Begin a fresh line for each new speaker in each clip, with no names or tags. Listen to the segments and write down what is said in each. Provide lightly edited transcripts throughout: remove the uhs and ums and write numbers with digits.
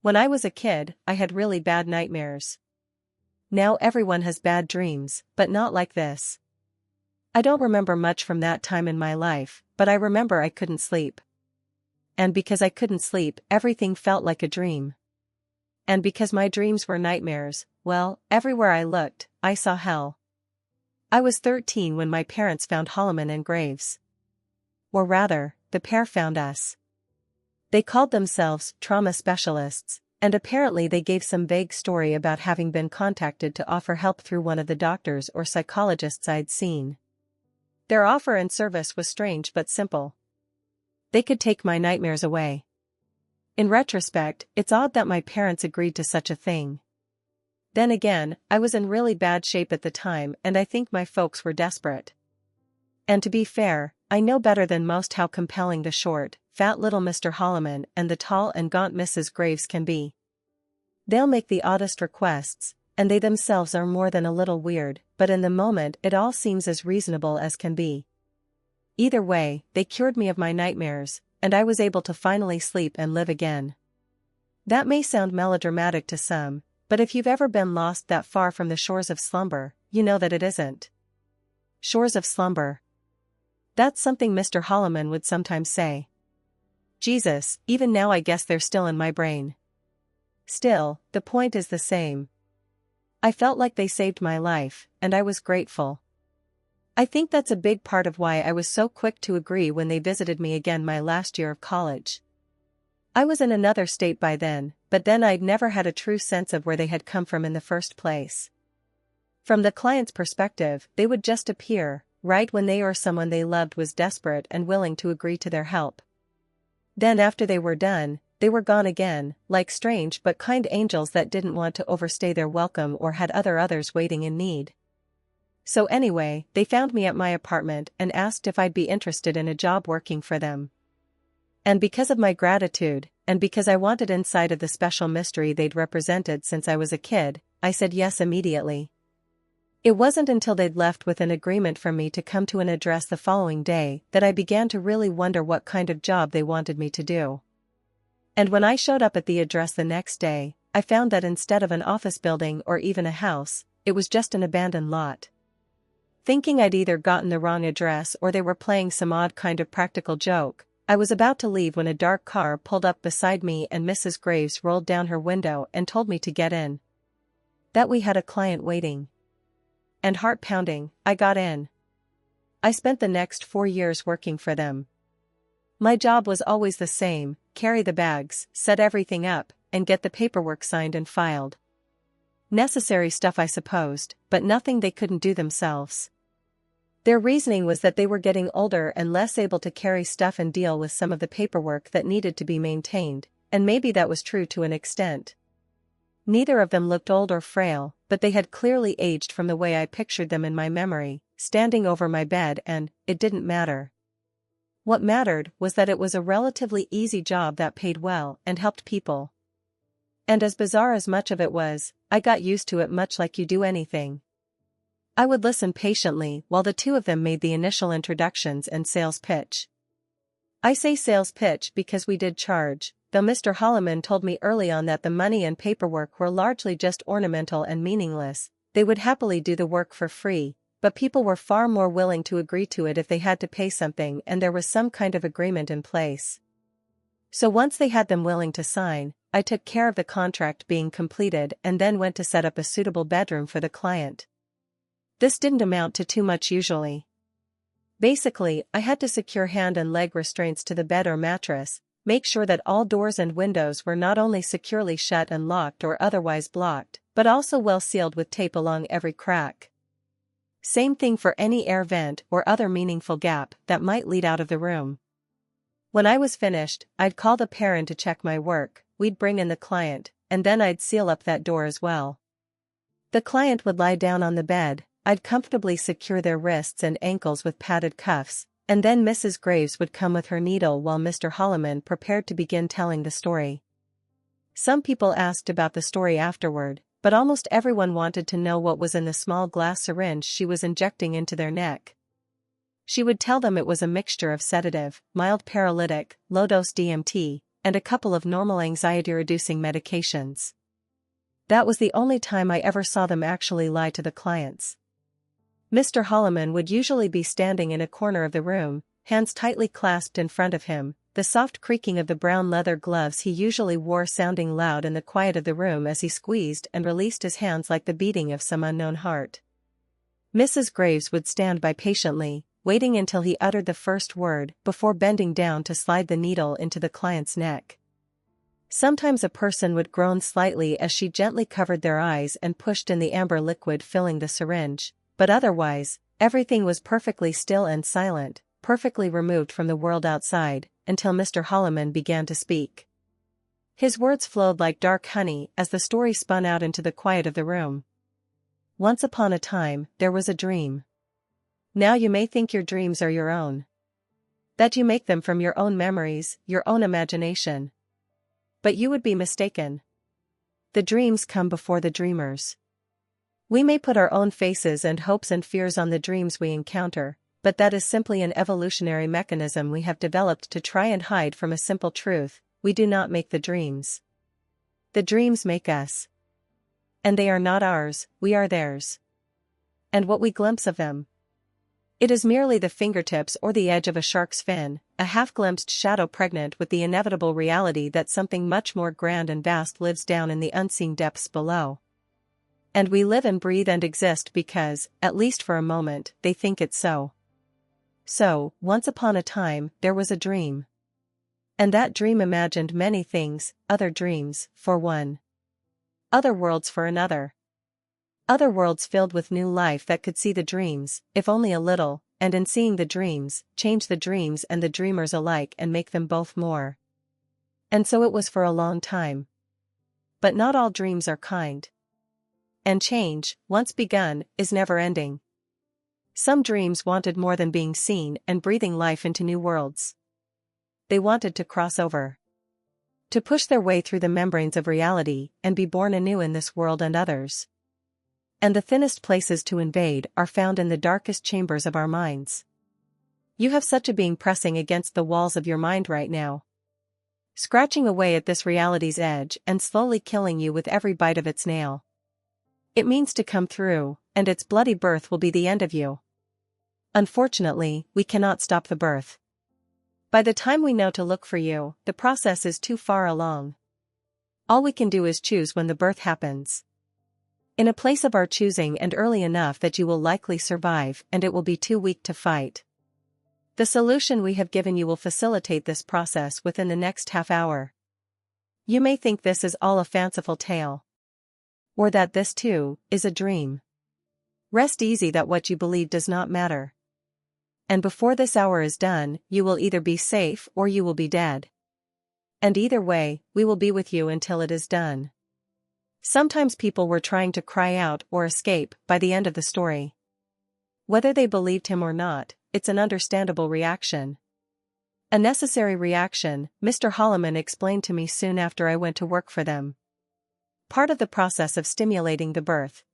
When I was a kid, I had really bad nightmares. Now everyone has bad dreams, but not like this. I don't remember much from that time in my life, but I remember I couldn't sleep. And because I couldn't sleep, everything felt like a dream. And because my dreams were nightmares, well, everywhere I looked, I saw hell. I was 13 when my parents found Holloman and Graves. Or rather, the pair found us. They called themselves trauma specialists, and apparently they gave some vague story about having been contacted to offer help through one of the doctors or psychologists I'd seen. Their offer and service was strange but simple. They could take my nightmares away. In retrospect, it's odd that my parents agreed to such a thing. Then again, I was in really bad shape at the time and I think my folks were desperate. And to be fair, I know better than most how compelling the short, fat little Mr. Holloman and the tall and gaunt Mrs. Graves can be. They'll make the oddest requests, and they themselves are more than a little weird, but in the moment it all seems as reasonable as can be. Either way, they cured me of my nightmares, and I was able to finally sleep and live again. That may sound melodramatic to some, but if you've ever been lost that far from the shores of slumber, you know that it isn't. Shores of slumber. That's something Mr. Holloman would sometimes say. Jesus, even now I guess they're still in my brain. Still, the point is the same. I felt like they saved my life, and I was grateful. I think that's a big part of why I was so quick to agree when they visited me again my last year of college. I was in another state by then, but then I'd never had a true sense of where they had come from in the first place. From the client's perspective, they would just appear, right when they or someone they loved was desperate and willing to agree to their help. Then after they were done, they were gone again, like strange but kind angels that didn't want to overstay their welcome or had others waiting in need. So anyway, they found me at my apartment and asked if I'd be interested in a job working for them. And because of my gratitude, and because I wanted insight of the special mystery they'd represented since I was a kid, I said yes immediately. It wasn't until they'd left with an agreement from me to come to an address the following day that I began to really wonder what kind of job they wanted me to do. And when I showed up at the address the next day, I found that instead of an office building or even a house, it was just an abandoned lot. Thinking I'd either gotten the wrong address or they were playing some odd kind of practical joke, I was about to leave when a dark car pulled up beside me and Mrs. Graves rolled down her window and told me to get in. That we had a client waiting. And heart pounding, I got in. I spent the next 4 years working for them. My job was always the same: carry the bags, set everything up, and get the paperwork signed and filed. Necessary stuff I supposed, but nothing they couldn't do themselves. Their reasoning was that they were getting older and less able to carry stuff and deal with some of the paperwork that needed to be maintained, and maybe that was true to an extent. Neither of them looked old or frail, but they had clearly aged from the way I pictured them in my memory, standing over my bed, and it didn't matter. What mattered was that it was a relatively easy job that paid well and helped people. And as bizarre as much of it was, I got used to it much like you do anything. I would listen patiently while the two of them made the initial introductions and sales pitch. I say sales pitch because we did charge, though Mr. Holloman told me early on that the money and paperwork were largely just ornamental and meaningless. They would happily do the work for free, but people were far more willing to agree to it if they had to pay something and there was some kind of agreement in place. So once they had them willing to sign, I took care of the contract being completed and then went to set up a suitable bedroom for the client. This didn't amount to too much usually. Basically, I had to secure hand and leg restraints to the bed or mattress, make sure that all doors and windows were not only securely shut and locked or otherwise blocked, but also well sealed with tape along every crack. Same thing for any air vent or other meaningful gap that might lead out of the room. When I was finished, I'd call the pair in to check my work, we'd bring in the client, and then I'd seal up that door as well. The client would lie down on the bed, I'd comfortably secure their wrists and ankles with padded cuffs, and then Mrs. Graves would come with her needle while Mr. Holloman prepared to begin telling the story. Some people asked about the story afterward, but almost everyone wanted to know what was in the small glass syringe she was injecting into their neck. She would tell them it was a mixture of sedative, mild paralytic, low-dose DMT, and a couple of normal anxiety-reducing medications. That was the only time I ever saw them actually lie to the clients. Mr. Holloman would usually be standing in a corner of the room, hands tightly clasped in front of him, the soft creaking of the brown leather gloves he usually wore sounding loud in the quiet of the room as he squeezed and released his hands like the beating of some unknown heart. Mrs. Graves would stand by patiently, waiting until he uttered the first word before bending down to slide the needle into the client's neck. Sometimes a person would groan slightly as she gently covered their eyes and pushed in the amber liquid filling the syringe, but otherwise, everything was perfectly still and silent, perfectly removed from the world outside, until Mr. Holloman began to speak. His words flowed like dark honey as the story spun out into the quiet of the room. Once upon a time, there was a dream. Now you may think your dreams are your own. That you make them from your own memories, your own imagination. But you would be mistaken. The dreams come before the dreamers. We may put our own faces and hopes and fears on the dreams we encounter, but that is simply an evolutionary mechanism we have developed to try and hide from a simple truth: we do not make the dreams. The dreams make us. And they are not ours, we are theirs. And what we glimpse of them? It is merely the fingertips or the edge of a shark's fin, a half-glimpsed shadow pregnant with the inevitable reality that something much more grand and vast lives down in the unseen depths below. And we live and breathe and exist because, at least for a moment, they think it so. So, once upon a time, there was a dream. And that dream imagined many things, other dreams, for one. Other worlds for another. Other worlds filled with new life that could see the dreams, if only a little, and in seeing the dreams, change the dreams and the dreamers alike and make them both more. And so it was for a long time. But not all dreams are kind. And change, once begun, is never ending. Some dreams wanted more than being seen and breathing life into new worlds. They wanted to cross over. To push their way through the membranes of reality and be born anew in this world and others. And the thinnest places to invade are found in the darkest chambers of our minds. You have such a being pressing against the walls of your mind right now. Scratching away at this reality's edge and slowly killing you with every bite of its nail. It means to come through, and its bloody birth will be the end of you. Unfortunately, we cannot stop the birth. By the time we know to look for you, the process is too far along. All we can do is choose when the birth happens. In a place of our choosing and early enough that you will likely survive and it will be too weak to fight. The solution we have given you will facilitate this process within the next half hour. You may think this is all a fanciful tale. Or that this too, is a dream. Rest easy that what you believe does not matter. And before this hour is done, you will either be safe or you will be dead. And either way, we will be with you until it is done. Sometimes people were trying to cry out or escape by the end of the story. Whether they believed him or not, it's an understandable reaction. A necessary reaction, Mr. Holloman explained to me soon after I went to work for them. Part of the process of stimulating the birth.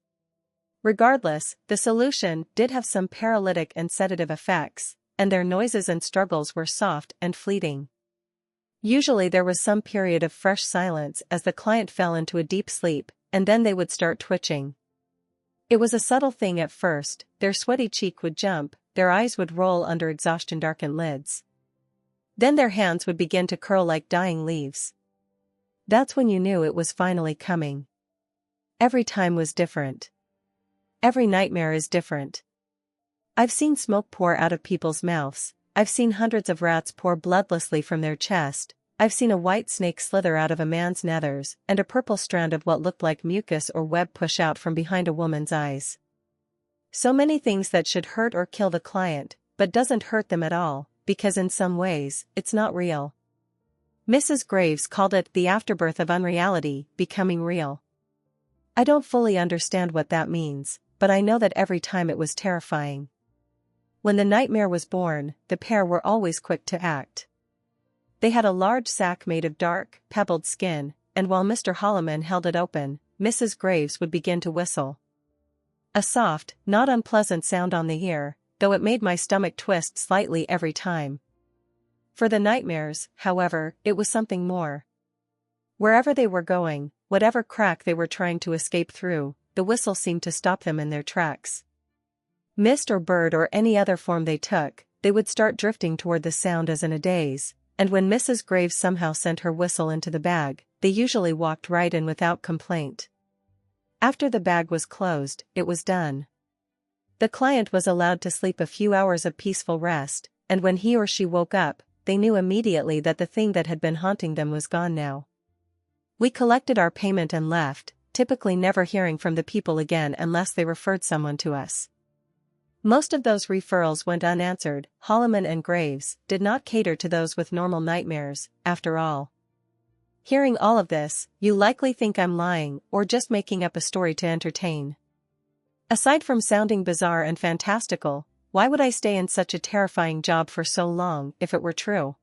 Regardless, the solution did have some paralytic and sedative effects, and their noises and struggles were soft and fleeting. Usually there was some period of fresh silence as the client fell into a deep sleep, and then they would start twitching. It was a subtle thing at first, their sweaty cheek would jump, their eyes would roll under exhaustion-darkened lids. Then their hands would begin to curl like dying leaves. That's when you knew it was finally coming. Every time was different. Every nightmare is different. I've seen smoke pour out of people's mouths. I've seen hundreds of rats pour bloodlessly from their chest, I've seen a white snake slither out of a man's nethers and a purple strand of what looked like mucus or web push out from behind a woman's eyes. So many things that should hurt or kill the client, but doesn't hurt them at all, because in some ways, it's not real. Mrs. Graves called it the afterbirth of unreality, becoming real. I don't fully understand what that means, but I know that every time it was terrifying. When the nightmare was born, the pair were always quick to act. They had a large sack made of dark, pebbled skin, and while Mr. Holloman held it open, Mrs. Graves would begin to whistle. A soft, not unpleasant sound on the ear, though it made my stomach twist slightly every time. For the nightmares, however, it was something more. Wherever they were going, whatever crack they were trying to escape through, the whistle seemed to stop them in their tracks. Mist or bird or any other form they took, they would start drifting toward the sound as in a daze, and when Mrs. Graves somehow sent her whistle into the bag, they usually walked right in without complaint. After the bag was closed, it was done. The client was allowed to sleep a few hours of peaceful rest, and when he or she woke up, they knew immediately that the thing that had been haunting them was gone now. We collected our payment and left, typically never hearing from the people again unless they referred someone to us. Most of those referrals went unanswered. Holloman and Graves did not cater to those with normal nightmares, after all. Hearing all of this, you likely think I'm lying or just making up a story to entertain. Aside from sounding bizarre and fantastical, why would I stay in such a terrifying job for so long if it were true?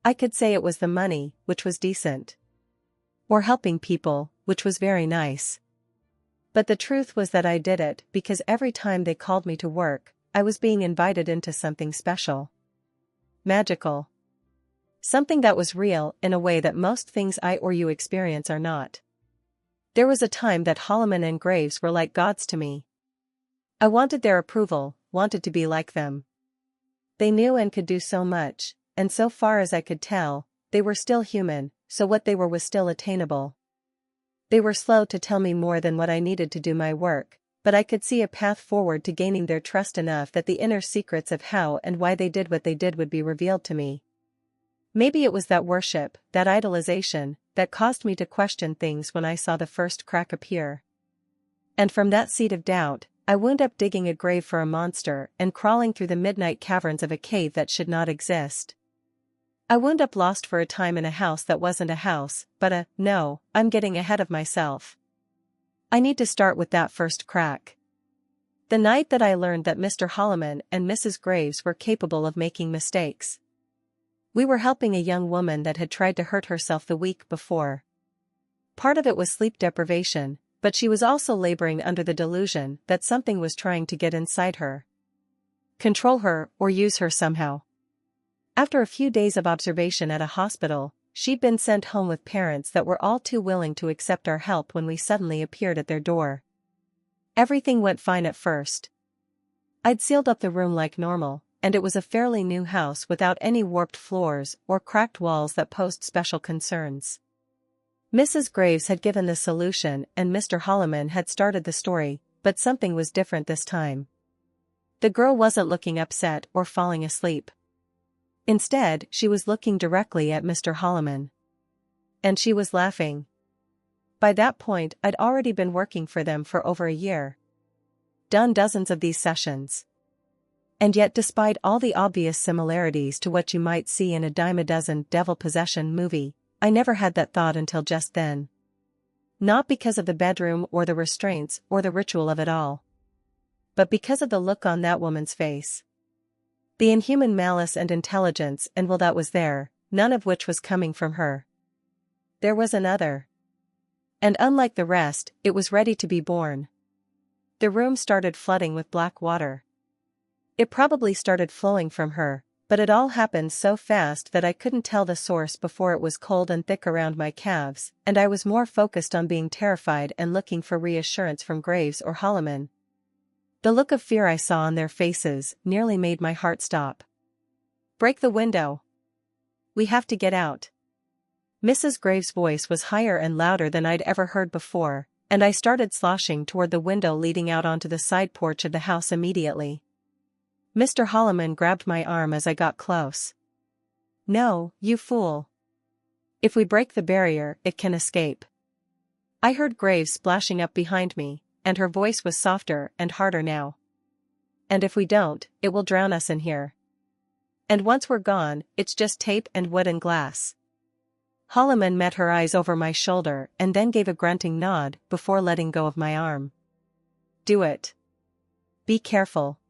I could say it was the money, which was decent. Or helping people, which was very nice. But the truth was that I did it because every time they called me to work, I was being invited into something special. Magical. Something that was real in a way that most things I or you experience are not. There was a time that Holloman and Graves were like gods to me. I wanted their approval, wanted to be like them. They knew and could do so much, and so far as I could tell, they were still human, so what they were was still attainable. They were slow to tell me more than what I needed to do my work, but I could see a path forward to gaining their trust enough that the inner secrets of how and why they did what they did would be revealed to me. Maybe it was that worship, that idolization, that caused me to question things when I saw the first crack appear. And from that seed of doubt, I wound up digging a grave for a monster and crawling through the midnight caverns of a cave that should not exist. I wound up lost for a time in a house that wasn't a house, but no, I'm getting ahead of myself. I need to start with that first crack. The night that I learned that Mr. Holloman and Mrs. Graves were capable of making mistakes. We were helping a young woman that had tried to hurt herself the week before. Part of it was sleep deprivation, but she was also laboring under the delusion that something was trying to get inside her. Control her or use her somehow. After a few days of observation at a hospital, she'd been sent home with parents that were all too willing to accept our help when we suddenly appeared at their door. Everything went fine at first. I'd sealed up the room like normal, and it was a fairly new house without any warped floors or cracked walls that posed special concerns. Mrs. Graves had given the solution and Mr. Holloman had started the story, but something was different this time. The girl wasn't looking upset or falling asleep. Instead, she was looking directly at Mr. Holloman. And she was laughing. By that point, I'd already been working for them for over a year. Done dozens of these sessions. And yet despite all the obvious similarities to what you might see in a dime a dozen devil possession movie, I never had that thought until just then. Not because of the bedroom or the restraints or the ritual of it all. But because of the look on that woman's face. The inhuman malice and intelligence and will that was there, none of which was coming from her. There was another. And unlike the rest, it was ready to be born. The room started flooding with black water. It probably started flowing from her, but it all happened so fast that I couldn't tell the source before it was cold and thick around my calves, and I was more focused on being terrified and looking for reassurance from Graves or Holloman. The look of fear I saw on their faces nearly made my heart stop. "Break the window. We have to get out." Mrs. Graves' voice was higher and louder than I'd ever heard before, and I started sloshing toward the window leading out onto the side porch of the house immediately. Mr. Holloman grabbed my arm as I got close. "No, you fool. If we break the barrier, it can escape." I heard Graves splashing up behind me, and her voice was softer and harder now. "And if we don't, it will drown us in here. And once we're gone, it's just tape and wood and glass." Holloman met her eyes over my shoulder and then gave a grunting nod before letting go of my arm. "Do it. Be careful."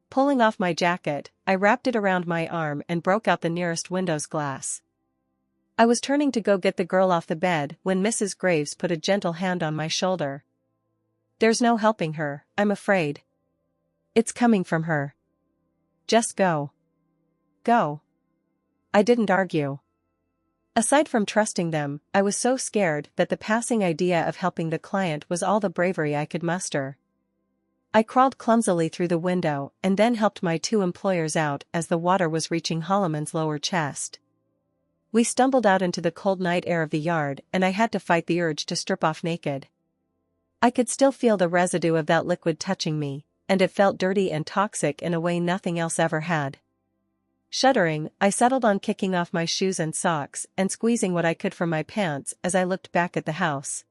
Pulling off my jacket, I wrapped it around my arm and broke out the nearest window's glass. I was turning to go get the girl off the bed when Mrs. Graves put a gentle hand on my shoulder. "There's no helping her, I'm afraid. It's coming from her. Just go. Go." I didn't argue. Aside from trusting them, I was so scared that the passing idea of helping the client was all the bravery I could muster. I crawled clumsily through the window and then helped my two employers out as the water was reaching Holloman's lower chest. We stumbled out into the cold night air of the yard and I had to fight the urge to strip off naked. I could still feel the residue of that liquid touching me, and it felt dirty and toxic in a way nothing else ever had. Shuddering, I settled on kicking off my shoes and socks and squeezing what I could from my pants as I looked back at the house.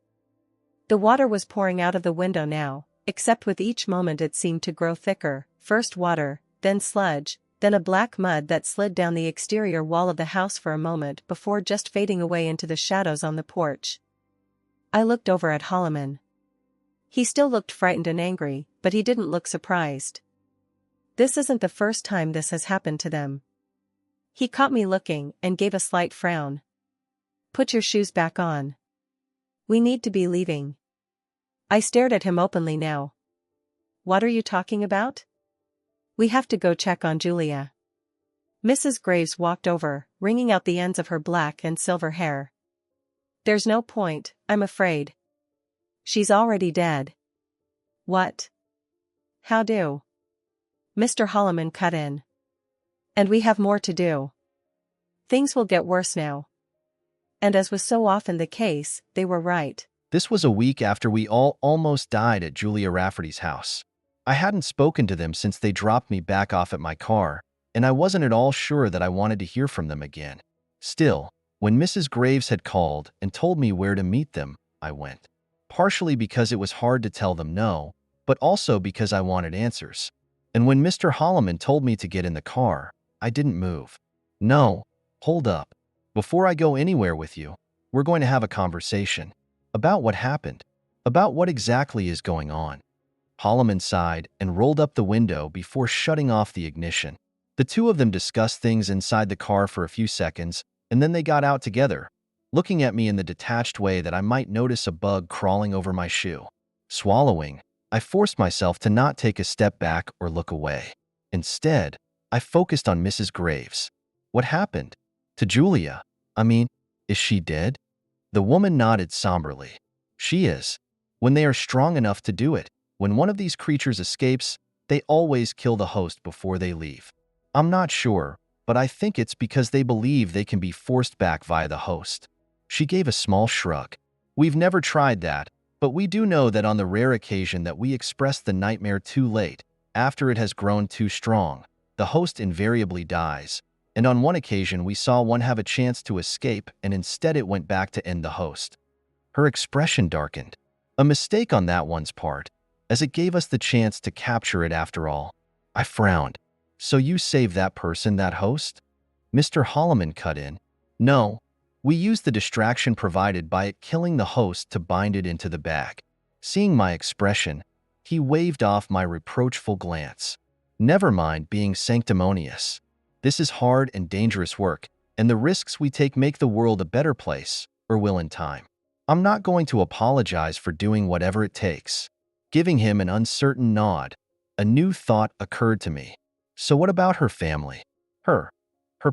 The water was pouring out of the window now, except with each moment it seemed to grow thicker, first water, then sludge, then a black mud that slid down the exterior wall of the house for a moment before just fading away into the shadows on the porch. I looked over at Holloman. He still looked frightened and angry, but he didn't look surprised. This isn't the first time this has happened to them. He caught me looking and gave a slight frown. Put your shoes back on. We need to be leaving. I stared at him openly now. What are you talking about? We have to go check on Julia. Mrs. Graves walked over, wringing out the ends of her black and silver hair. There's no point, I'm afraid. She's already dead. What? How do? Mr. Holloman cut in. And we have more to do. Things will get worse now. And as was so often the case, they were right.
This was a week after we all almost died at Julia Rafferty's house. I hadn't spoken to them since they dropped me back off at my car, and I wasn't at all sure that I wanted to hear from them again. Still, when Mrs. Graves had called and told me where to meet them, I went. Partially because it was hard to tell them no, but also because I wanted answers. And when Mr. Holloman told me to get in the car, I didn't move. No, hold up. Before I go anywhere with you, we're going to have a conversation. About what happened. About what exactly is going on. Holloman sighed and rolled up the window before shutting off the ignition. The two of them discussed things inside the car for a few seconds, and then they got out together, looking at me in the detached way that I might notice a bug crawling over my shoe. Swallowing, I forced myself to not take a step back or look away. Instead, I focused on Mrs. Graves. What happened? To Julia? I mean, is she dead? The woman nodded somberly. She is. When they are strong enough to do it, when one of these creatures escapes, they always kill the host before they leave. I'm not sure, but I think it's because they believe they can be forced back via the host. She gave a small shrug. We've never tried that, but we do know that on the rare occasion that we express the nightmare too late, after it has grown too strong, the host invariably dies, and on one occasion we saw one have a chance to escape and instead it went back to end the host. Her expression darkened. A mistake on that one's part, as it gave us the chance to capture it after all. I frowned. So you saved that person, that host? Mr. Holloman cut in. No, we used the distraction provided by it killing the host to bind it into the bag. Seeing my expression, he waved off my reproachful glance. Never mind being sanctimonious. This is hard and dangerous work, and the risks we take make the world a better place, or will in time. I'm not going to apologize for doing whatever it takes. Giving him an uncertain nod, a new thought occurred to me. So what about her family? Her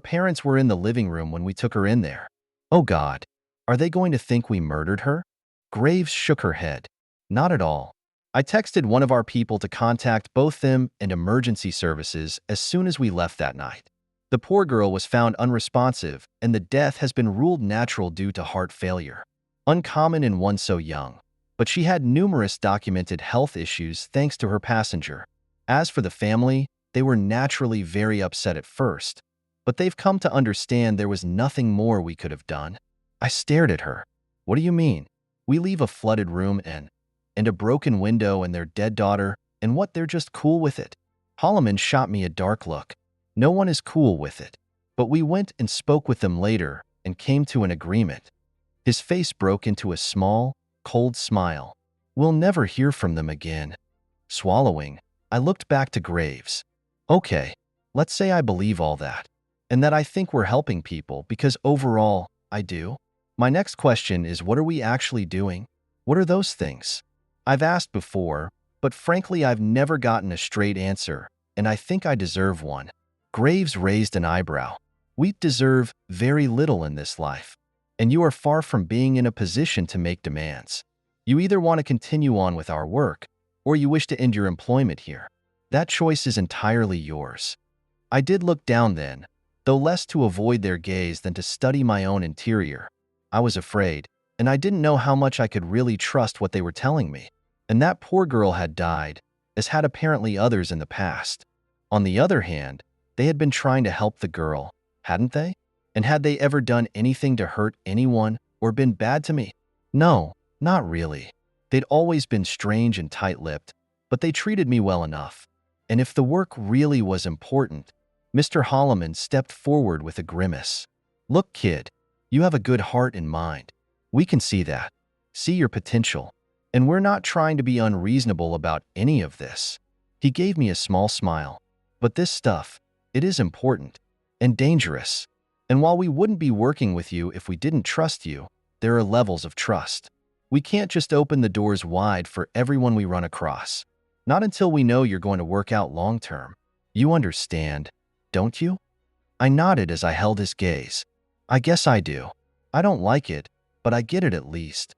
parents were in the living room when we took her in there. Oh God, are they going to think we murdered her? Graves shook her head. Not at all. I texted one of our people to contact both them and emergency services as soon as we left that night. The poor girl was found unresponsive, and the death has been ruled natural due to heart failure. Uncommon in one so young. But she had numerous documented health issues thanks to her passenger. As for the family, they were naturally very upset at first, but they've come to understand there was nothing more we could have done. I stared at her. What do you mean? We leave a flooded room and a broken window and their dead daughter, and what, they're just cool with it? Holloman shot me a dark look. No one is cool with it. But we went and spoke with them later and came to an agreement. His face broke into a small, cold smile. We'll never hear from them again. Swallowing, I looked back to Graves. Okay, let's say I believe all that, and that I think we're helping people because overall, I do. My next question is, what are we actually doing? What are those things? I've asked before, but frankly I've never gotten a straight answer, and I think I deserve one. Graves raised an eyebrow. We deserve very little in this life, and you are far from being in a position to make demands. You either want to continue on with our work, or you wish to end your employment here. That choice is entirely yours. I did look down then, though less to avoid their gaze than to study my own interior. I was afraid, and I didn't know how much I could really trust what they were telling me. And that poor girl had died, as had apparently others in the past. On the other hand, they had been trying to help the girl, hadn't they? And had they ever done anything to hurt anyone or been bad to me? No, not really. They'd always been strange and tight-lipped, but they treated me well enough. And if the work really was important, Mr. Holloman stepped forward with a grimace. Look, kid, you have a good heart and mind. We can see that. See your potential. And we're not trying to be unreasonable about any of this. He gave me a small smile. But this stuff, it is important and dangerous. And while we wouldn't be working with you if we didn't trust you, there are levels of trust. We can't just open the doors wide for everyone we run across. Not until we know you're going to work out long term. You understand, don't you? I nodded as I held his gaze. I guess I do. I don't like it, but I get it at least.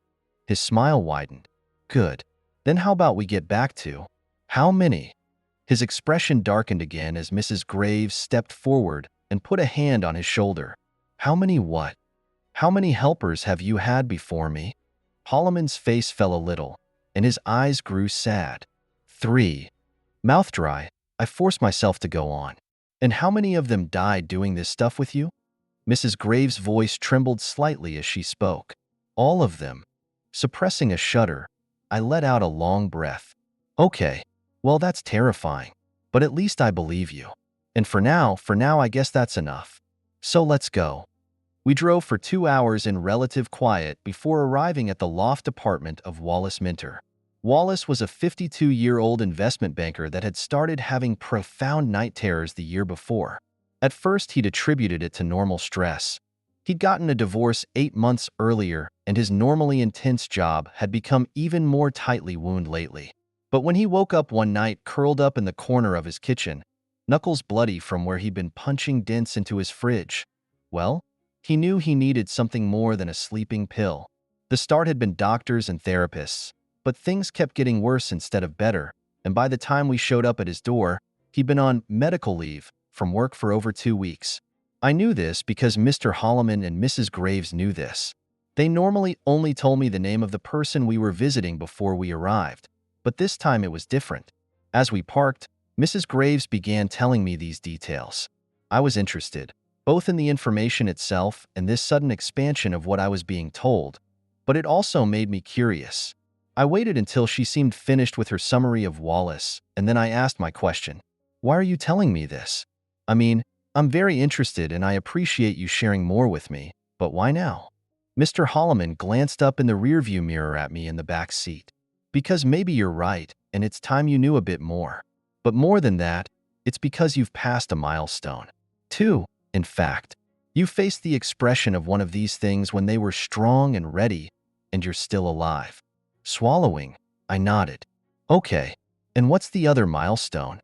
His smile widened. Good. Then how about we get back to how many? His expression darkened again as Mrs. Graves stepped forward and put a hand on his shoulder. How many what? How many helpers have you had before me? Holloman's face fell a little, and his eyes grew sad. 3. Mouth dry, I forced myself to go on. And how many of them died doing this stuff with you? Mrs. Graves' voice trembled slightly as she spoke. All of them. Suppressing a shudder, I let out a long breath. Okay, well that's terrifying, but at least I believe you. And for now, I guess that's enough. So let's go. We drove for 2 hours in relative quiet before arriving at the loft apartment of Wallace Minter. Wallace was a 52-year-old investment banker that had started having profound night terrors the year before. At first, he'd attributed it to normal stress. He'd gotten a divorce 8 months earlier, and his normally intense job had become even more tightly wound lately. But when he woke up one night curled up in the corner of his kitchen, knuckles bloody from where he'd been punching dents into his fridge, well, he knew he needed something more than a sleeping pill. The start had been doctors and therapists, but things kept getting worse instead of better, and by the time we showed up at his door, he'd been on medical leave from work for over 2 weeks. I knew this because Mr. Holloman and Mrs. Graves knew this. They normally only told me the name of the person we were visiting before we arrived, but this time it was different. As we parked, Mrs. Graves began telling me these details. I was interested, both in the information itself and this sudden expansion of what I was being told, but it also made me curious. I waited until she seemed finished with her summary of Wallace, and then I asked my question. Why are you telling me this? I mean, I'm very interested and I appreciate you sharing more with me, but why now? Mr. Holloman glanced up in the rearview mirror at me in the back seat. Because maybe you're right, and it's time you knew a bit more. But more than that, it's because you've passed a milestone. 2, in fact. You faced the expression of one of these things when they were strong and ready, and you're still alive. Swallowing, I nodded. Okay, and what's the other milestone?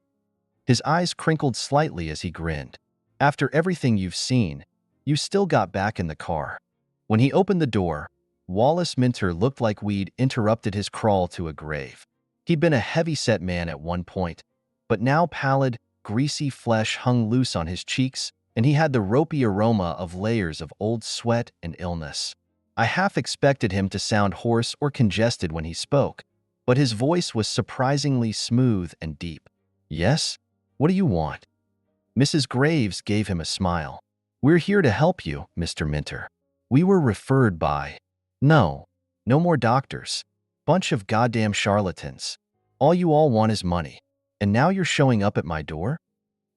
His eyes crinkled slightly as he grinned. After everything you've seen, you still got back in the car. When he opened the door, Wallace Minter looked like we'd interrupted his crawl to a grave. He'd been a heavy-set man at one point, but now pallid, greasy flesh hung loose on his cheeks, and he had the ropey aroma of layers of old sweat and illness. I half expected him to sound hoarse or congested when he spoke, but his voice was surprisingly smooth and deep. Yes? What do you want? Mrs. Graves gave him a smile. We're here to help you, Mr. Minter. We were referred by... No more doctors. Bunch of goddamn charlatans. All you all want is money. And now you're showing up at my door?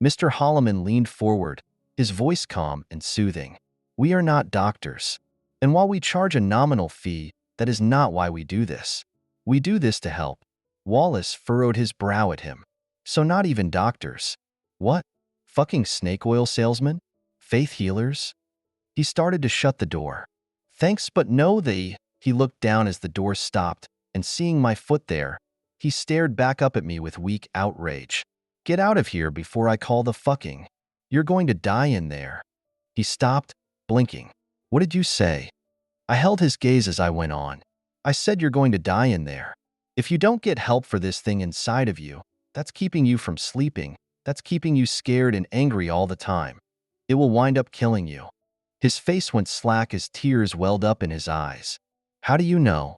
Mr. Holloman leaned forward, his voice calm and soothing. We are not doctors. And while we charge a nominal fee, that is not why we do this. We do this to help. Wallace furrowed his brow at him. So not even doctors. What? Fucking snake oil salesmen? Faith healers? He started to shut the door. Thanks, but no, He looked down as the door stopped, and seeing my foot there, he stared back up at me with weak outrage. Get out of here before I call the fucking. You're going to die in there. He stopped, blinking. What did you say? I held his gaze as I went on. I said you're going to die in there. If you don't get help for this thing inside of you, that's keeping you from sleeping. That's keeping you scared and angry all the time. It will wind up killing you. His face went slack as tears welled up in his eyes. How do you know?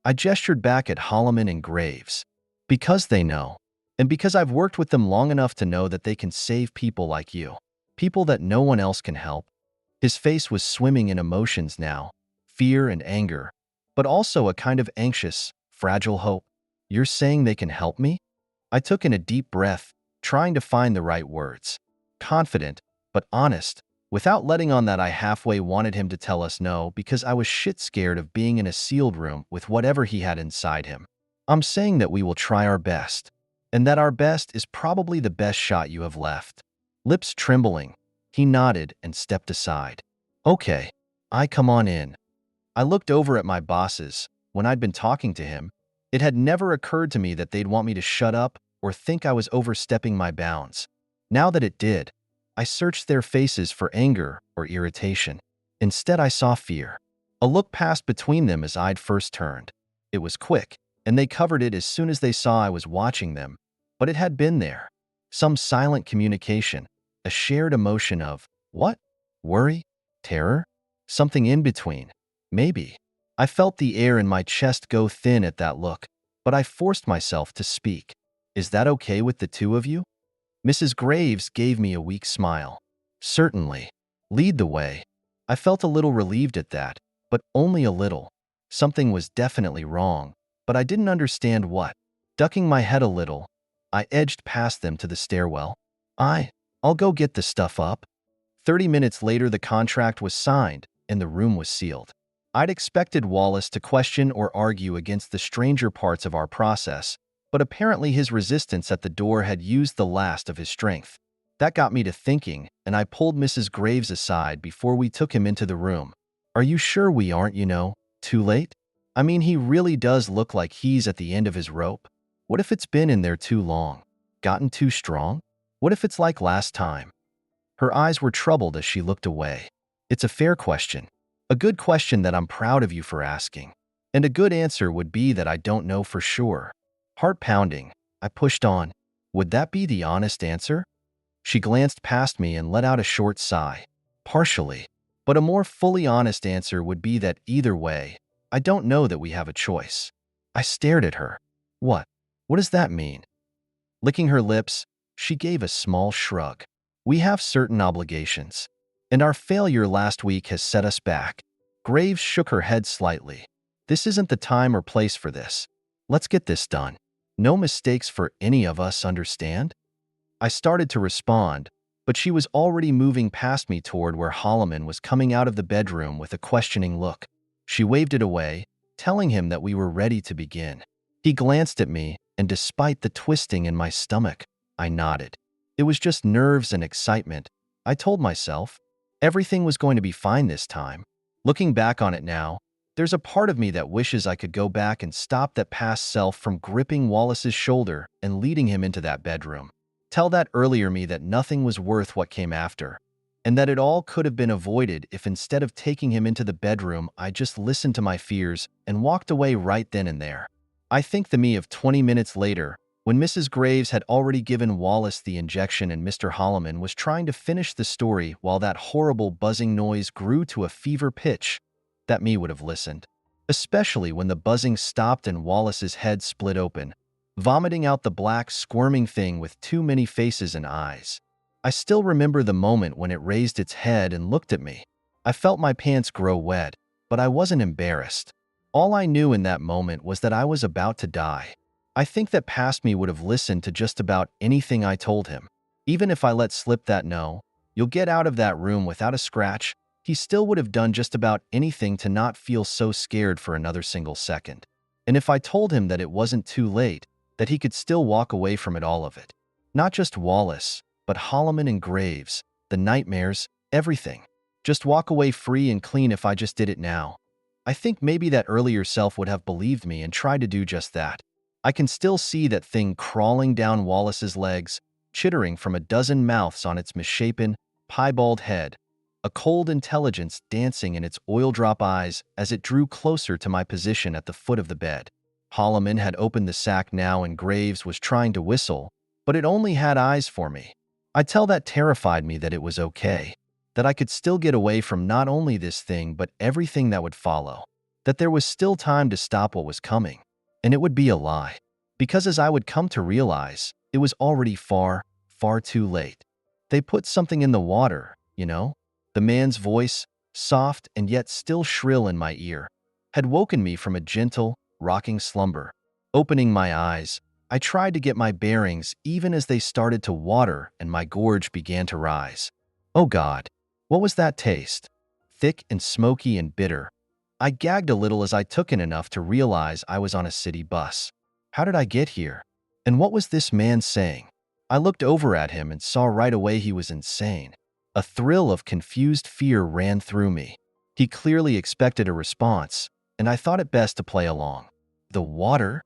I gestured back at Holloman and Graves. Because they know. And because I've worked with them long enough to know that they can save people like you. People that no one else can help. His face was swimming in emotions now. Fear and anger. But also a kind of anxious, fragile hope. You're saying they can help me? I took in a deep breath, trying to find the right words. Confident, but honest, without letting on that I halfway wanted him to tell us no because I was shit scared of being in a sealed room with whatever he had inside him. I'm saying that we will try our best, and that our best is probably the best shot you have left. Lips trembling, he nodded and stepped aside. Okay, I come on in. I looked over at my bosses. When I'd been talking to him, it had never occurred to me that they'd want me to shut up or think I was overstepping my bounds. Now that it did, I searched their faces for anger or irritation. Instead, I saw fear. A look passed between them as I'd first turned. It was quick, and they covered it as soon as they saw I was watching them, but it had been there. Some silent communication, a shared emotion of, what? Worry? Terror? Something in between. Maybe. I felt the air in my chest go thin at that look, but I forced myself to speak. Is that okay with the two of you? Mrs. Graves gave me a weak smile. Certainly. Lead the way. I felt a little relieved at that, but only a little. Something was definitely wrong, but I didn't understand what. Ducking my head a little, I edged past them to the stairwell. I'll go get the stuff up. 30 minutes later, the contract was signed, and the room was sealed. I'd expected Wallace to question or argue against the stranger parts of our process, but apparently his resistance at the door had used the last of his strength. That got me to thinking, and I pulled Mrs. Graves aside before we took him into the room. Are you sure we aren't, too late? I mean, he really does look like he's at the end of his rope. What if it's been in there too long? Gotten too strong? What if it's like last time? Her eyes were troubled as she looked away. It's a fair question. A good question that I'm proud of you for asking. And a good answer would be that I don't know for sure. Heart pounding, I pushed on. Would that be the honest answer? She glanced past me and let out a short sigh. Partially. But a more fully honest answer would be that either way, I don't know that we have a choice. I stared at her. What? What does that mean? Licking her lips, she gave a small shrug. We have certain obligations. And our failure last week has set us back. Graves shook her head slightly. This isn't the time or place for this. Let's get this done. No mistakes for any of us, understand? I started to respond, but she was already moving past me toward where Holloman was coming out of the bedroom with a questioning look. She waved it away, telling him that we were ready to begin. He glanced at me, and despite the twisting in my stomach, I nodded. It was just nerves and excitement. I told myself, everything was going to be fine this time. Looking back on it now, there's a part of me that wishes I could go back and stop that past self from gripping Wallace's shoulder and leading him into that bedroom. Tell that earlier me that nothing was worth what came after, and that it all could have been avoided if instead of taking him into the bedroom, I just listened to my fears and walked away right then and there. I think the me of 20 minutes later, when Mrs. Graves had already given Wallace the injection and Mr. Holloman was trying to finish the story while that horrible buzzing noise grew to a fever pitch, that me would have listened. Especially when the buzzing stopped and Wallace's head split open, vomiting out the black, squirming thing with too many faces and eyes. I still remember the moment when it raised its head and looked at me. I felt my pants grow wet, but I wasn't embarrassed. All I knew in that moment was that I was about to die. I think that past me would have listened to just about anything I told him. Even if I let slip that no, you'll get out of that room without a scratch, he still would have done just about anything to not feel so scared for another single second. And if I told him that it wasn't too late, that he could still walk away from it all of it. Not just Wallace, but Holloman and Graves, the nightmares, everything. Just walk away free and clean if I just did it now. I think maybe that earlier self would have believed me and tried to do just that. I can still see that thing crawling down Wallace's legs, chittering from a dozen mouths on its misshapen, piebald head. a cold intelligence dancing in its oil-drop eyes as it drew closer to my position at the foot of the bed. Holloman had opened the sack now and Graves was trying to whistle, but it only had eyes for me. I'd tell that terrified me that it was okay, that I could still get away from not only this thing but everything that would follow, that there was still time to stop what was coming. And it would be a lie, because as I would come to realize, it was already far, far too late. They put something in the water, you know? The man's voice, soft and yet still shrill in my ear, had woken me from a gentle, rocking slumber. Opening my eyes, I tried to get my bearings even as they started to water and my gorge began to rise. Oh God, what was that taste? Thick and smoky and bitter. I gagged a little as I took in enough to realize I was on a city bus. How did I get here? And what was this man saying? I looked over at him and saw right away he was insane. A thrill of confused fear ran through me. He clearly expected a response, and I thought it best to play along. The water?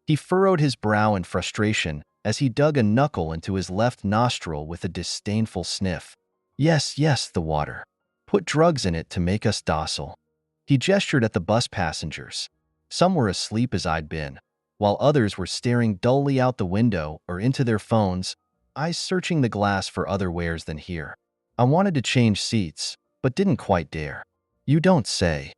He furrowed his brow in frustration as he dug a knuckle into his left nostril with a disdainful sniff. Yes, yes, the water. Put drugs in it to make us docile. He gestured at the bus passengers. Some were asleep as I'd been, while others were staring dully out the window or into their phones, eyes searching the glass for other wares than here. I wanted to change seats, but didn't quite dare. You don't say.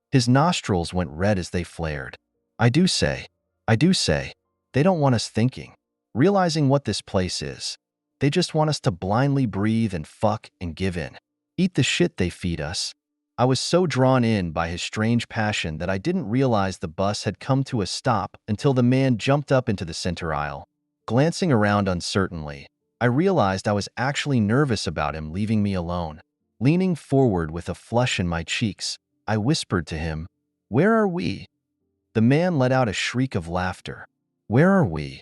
His nostrils went red as they flared. I do say. They don't want us thinking, realizing what this place is. They just want us to blindly breathe and fuck and give in. Eat the shit they feed us. I was so drawn in by his strange passion that I didn't realize the bus had come to a stop until the man jumped up into the center aisle. Glancing around uncertainly, I realized I was actually nervous about him leaving me alone. Leaning forward with a flush in my cheeks, I whispered to him, "Where are we?" The man let out a shriek of laughter. "Where are we?"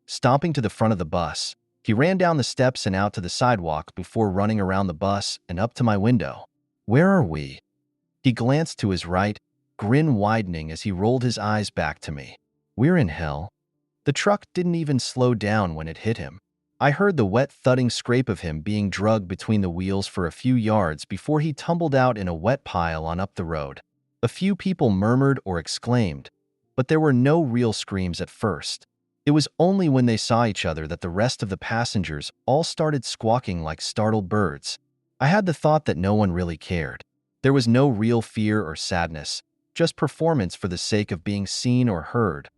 Stomping to the front of the bus, he ran down the steps and out to the sidewalk before running around the bus and up to my window. "Where are we?" He glanced to his right, grin widening as he rolled his eyes back to me. "We're in hell." The truck didn't even slow down when it hit him. I heard the wet thudding scrape of him being dragged between the wheels for a few yards before he tumbled out in a wet pile on up the road. A few people murmured or exclaimed, but there were no real screams at first. It was only when they saw each other that the rest of the passengers all started squawking like startled birds. I had the thought that no one really cared. There was no real fear or sadness, just performance for the sake of being seen or heard,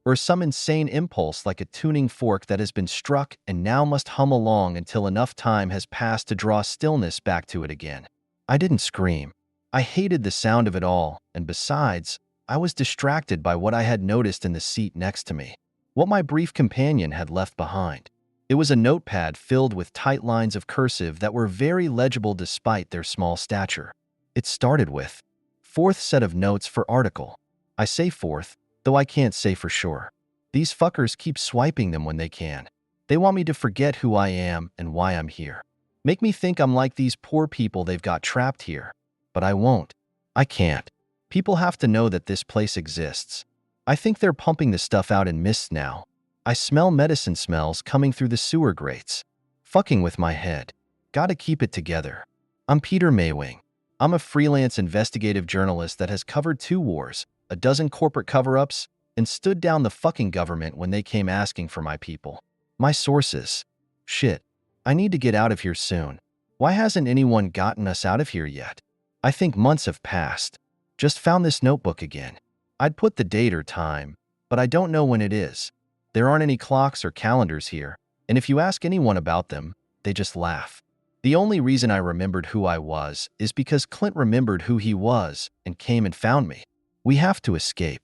or some insane impulse like a tuning fork that has been struck and now must hum along until enough time has passed to draw stillness back to it again. I didn't scream. I hated the sound of it all, and besides, I was distracted by what I had noticed in the seat next to me, what my brief companion had left behind. It was a notepad filled with tight lines of cursive that were very legible despite their small stature. It started with, "Fourth set of notes for article." I say fourth, though I can't say for sure. These fuckers keep swiping them when they can. They want me to forget who I am and why I'm here. Make me think I'm like these poor people they've got trapped here. But I won't. I can't. People have to know that this place exists. I think they're pumping the stuff out in mists now. I smell medicine smells coming through the sewer grates. Fucking with my head. Gotta keep it together. I'm Peter Maywing. I'm a freelance investigative journalist that has covered 2 wars, a dozen corporate cover-ups, and stood down the fucking government when they came asking for my people. My sources. Shit. I need to get out of here soon. Why hasn't anyone gotten us out of here yet? I think months have passed. Just found this notebook again. I'd put the date or time, but I don't know when it is. There aren't any clocks or calendars here, and if you ask anyone about them, they just laugh. The only reason I remembered who I was is because Clint remembered who he was and came and found me. We have to escape.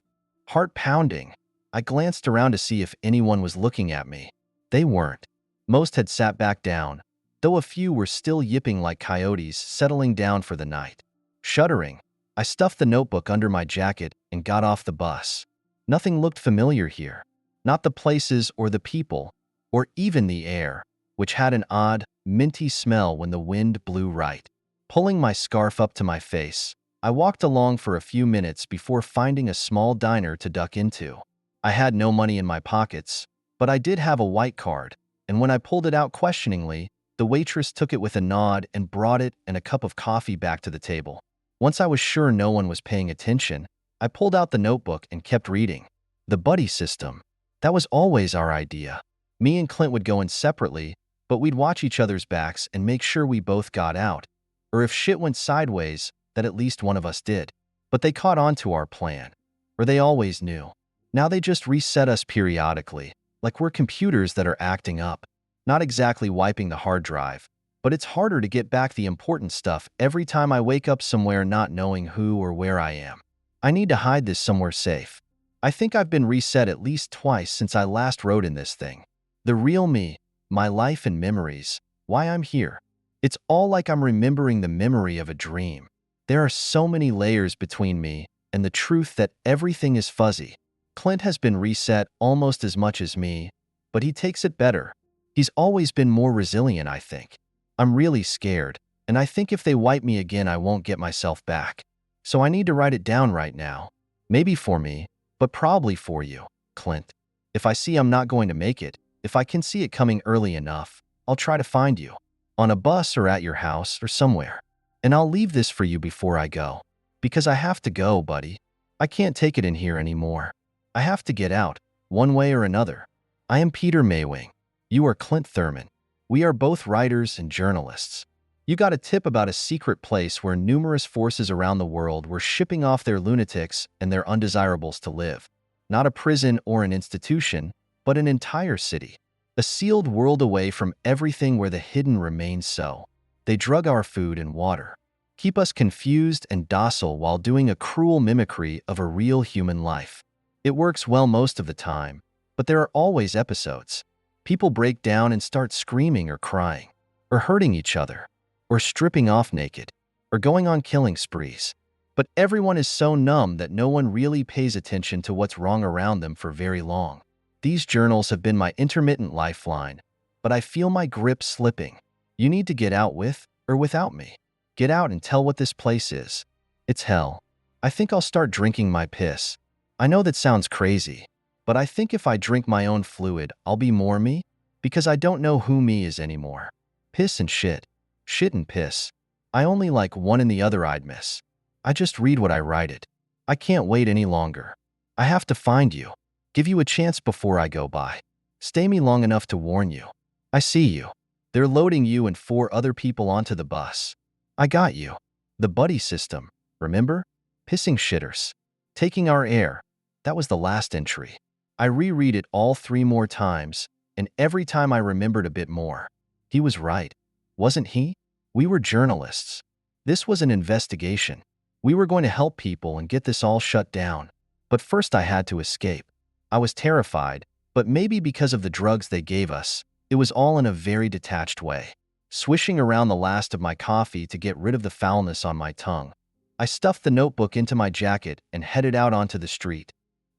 Heart pounding. I glanced around to see if anyone was looking at me. They weren't. Most had sat back down, though a few were still yipping like coyotes settling down for the night. Shuddering, I stuffed the notebook under my jacket and got off the bus. Nothing looked familiar here. Not the places or the people, or even the air, which had an odd, minty smell when the wind blew right. Pulling my scarf up to my face, I walked along for a few minutes before finding a small diner to duck into. I had no money in my pockets, but I did have a white card, and when I pulled it out questioningly, the The waitress took it with a nod and brought it and a cup of coffee back to the table. Once I was sure no one was paying attention, I pulled out the notebook and kept reading. The buddy system. That was always our idea. Me and Clint would go in separately, but we'd watch each other's backs and make sure we both got out. Or if shit went sideways, that at least one of us did. But they caught on to our plan. Or they always knew. Now they just reset us periodically, like we're computers that are acting up. Not exactly wiping the hard drive, but it's harder to get back the important stuff every time I wake up somewhere not knowing who or where I am. I need to hide this somewhere safe. I think I've been reset at least twice since I last wrote in this thing. The real me, my life and memories, why I'm here. It's all like I'm remembering the memory of a dream. There are so many layers between me and the truth that everything is fuzzy. Clint has been reset almost as much as me, but he takes it better. He's always been more resilient, I think. I'm really scared, and I think if they wipe me again, I won't get myself back. So I need to write it down right now. Maybe for me, but probably for you, Clint. If I see I'm not going to make it, if I can see it coming early enough, I'll try to find you. On a bus or at your house or somewhere. And I'll leave this for you before I go. Because I have to go, buddy. I can't take it in here anymore. I have to get out, one way or another. I am Peter Maywing. You are Clint Thurman. We are both writers and journalists. You got a tip about a secret place where numerous forces around the world were shipping off their lunatics and their undesirables to live. Not a prison or an institution, but an entire city. A sealed world away from everything where the hidden remains so. They drug our food and water. Keep us confused and docile while doing a cruel mimicry of a real human life. It works well most of the time, but there are always episodes. People break down and start screaming or crying, or hurting each other, or stripping off naked, or going on killing sprees. But everyone is so numb that no one really pays attention to what's wrong around them for very long. These journals have been my intermittent lifeline, but I feel my grip slipping. You need to get out with or without me. Get out and tell what this place is. It's hell. I think I'll start drinking my piss. I know that sounds crazy, but I think if I drink my own fluid, I'll be more me, because I don't know who me is anymore. Piss and shit. Shit and piss. I only like one and the other I'd miss. I just read what I write it. I can't wait any longer. I have to find you. Give you a chance before I go by. Stay me long enough to warn you. I see you. They're loading you and 4 other people onto the bus. I got you. The buddy system, remember? Pissing shitters. Taking our air. That was the last entry. I reread it all 3 more times, and every time I remembered a bit more. He was right. Wasn't he? We were journalists. This was an investigation. We were going to help people and get this all shut down. But first I had to escape. I was terrified, but maybe because of the drugs they gave us, it was all in a very detached way. Swishing around the last of my coffee to get rid of the foulness on my tongue, I stuffed the notebook into my jacket and headed out onto the street.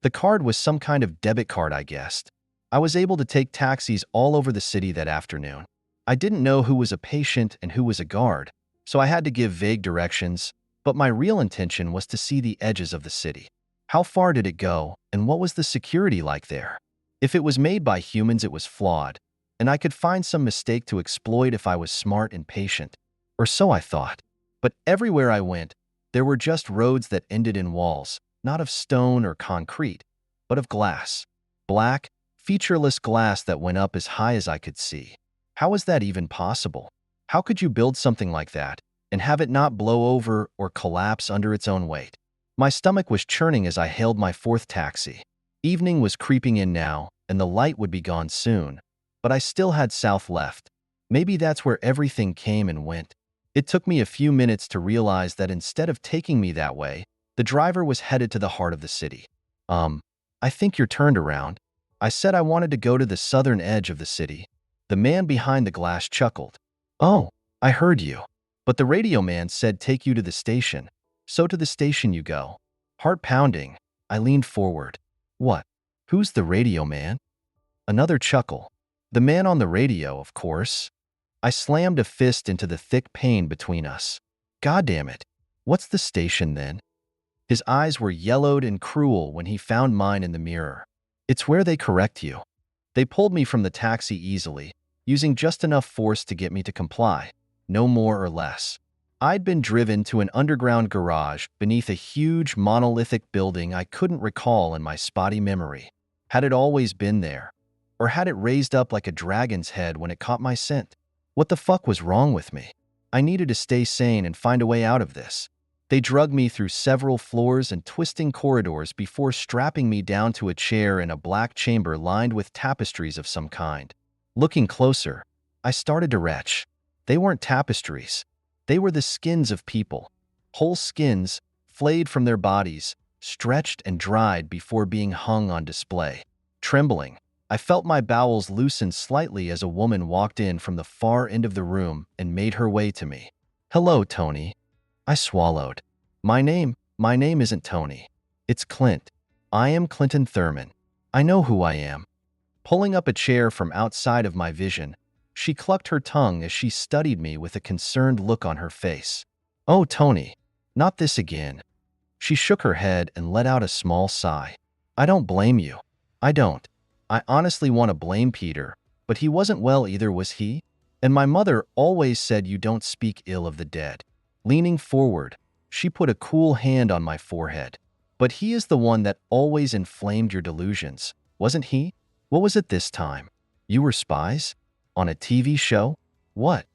The card was some kind of debit card, I guessed. I was able to take taxis all over the city that afternoon. I didn't know who was a patient and who was a guard, so I had to give vague directions, but my real intention was to see the edges of the city. How far did it go, and what was the security like there? If it was made by humans, it was flawed, and I could find some mistake to exploit if I was smart and patient. Or so I thought. But everywhere I went, there were just roads that ended in walls, not of stone or concrete, but of glass. Black, featureless glass that went up as high as I could see. How is that even possible? How could you build something like that and have it not blow over or collapse under its own weight? My stomach was churning as I hailed my 4th taxi. Evening was creeping in now, and the light would be gone soon, but I still had south left. Maybe that's where everything came and went. It took me a few minutes to realize that instead of taking me that way, the driver was headed to the heart of the city. I think you're turned around. I said I wanted to go to the southern edge of the city. The man behind the glass chuckled. Oh, I heard you. But the radio man said take you to the station. So to the station you go. Heart pounding, I leaned forward. What? Who's the radio man? Another chuckle. The man on the radio, of course. I slammed a fist into the thick pane between us. God damn it. What's the station then? His eyes were yellowed and cruel when he found mine in the mirror. It's where they correct you. They pulled me from the taxi easily, using just enough force to get me to comply, no more or less. I'd been driven to an underground garage beneath a huge monolithic building I couldn't recall in my spotty memory. Had it always been there? Or had it raised up like a dragon's head when it caught my scent? What the fuck was wrong with me? I needed to stay sane and find a way out of this. They drugged me through several floors and twisting corridors before strapping me down to a chair in a black chamber lined with tapestries of some kind. Looking closer, I started to retch. They weren't tapestries. They were the skins of people. Whole skins, flayed from their bodies, stretched and dried before being hung on display. Trembling, I felt my bowels loosen slightly as a woman walked in from the far end of the room and made her way to me. "Hello, Tony." I swallowed. My name isn't Tony. It's Clint. I am Clinton Thurman. I know who I am." Pulling up a chair from outside of my vision, she clucked her tongue as she studied me with a concerned look on her face. "Oh, Tony, not this again." She shook her head and let out a small sigh. "I don't blame you. I don't. I honestly want to blame Peter, but he wasn't well either, was he? And my mother always said you don't speak ill of the dead." Leaning forward, she put a cool hand on my forehead. "But he is the one that always inflamed your delusions, wasn't he? What was it this time? You were spies? On a TV show? What?"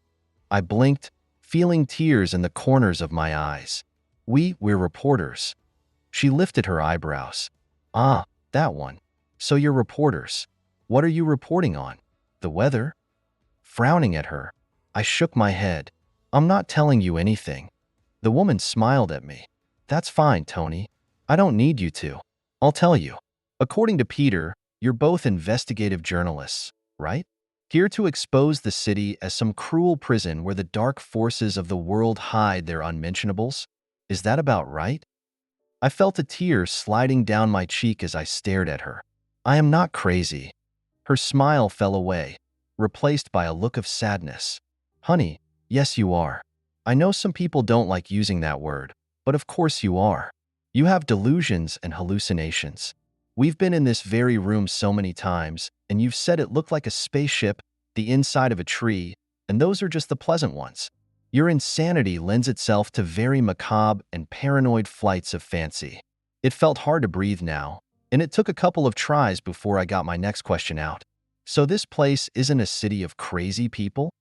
I blinked, feeling tears in the corners of my eyes. We're reporters." She lifted her eyebrows. "Ah, that one. So you're reporters. What are you reporting on? The weather?" Frowning at her, I shook my head. "I'm not telling you anything." The woman smiled at me. "That's fine, Tony. I don't need you to. I'll tell you. According to Peter, you're both investigative journalists, right? Here to expose the city as some cruel prison where the dark forces of the world hide their unmentionables. Is that about right?" I felt a tear sliding down my cheek as I stared at her. "I am not crazy." Her smile fell away, replaced by a look of sadness. "Honey, yes you are. I know some people don't like using that word, but of course you are. You have delusions and hallucinations. We've been in this very room so many times, and you've said it looked like a spaceship, the inside of a tree, and those are just the pleasant ones. Your insanity lends itself to very macabre and paranoid flights of fancy." It felt hard to breathe now, and it took a couple of tries before I got my next question out. "So this place isn't a city of crazy people?"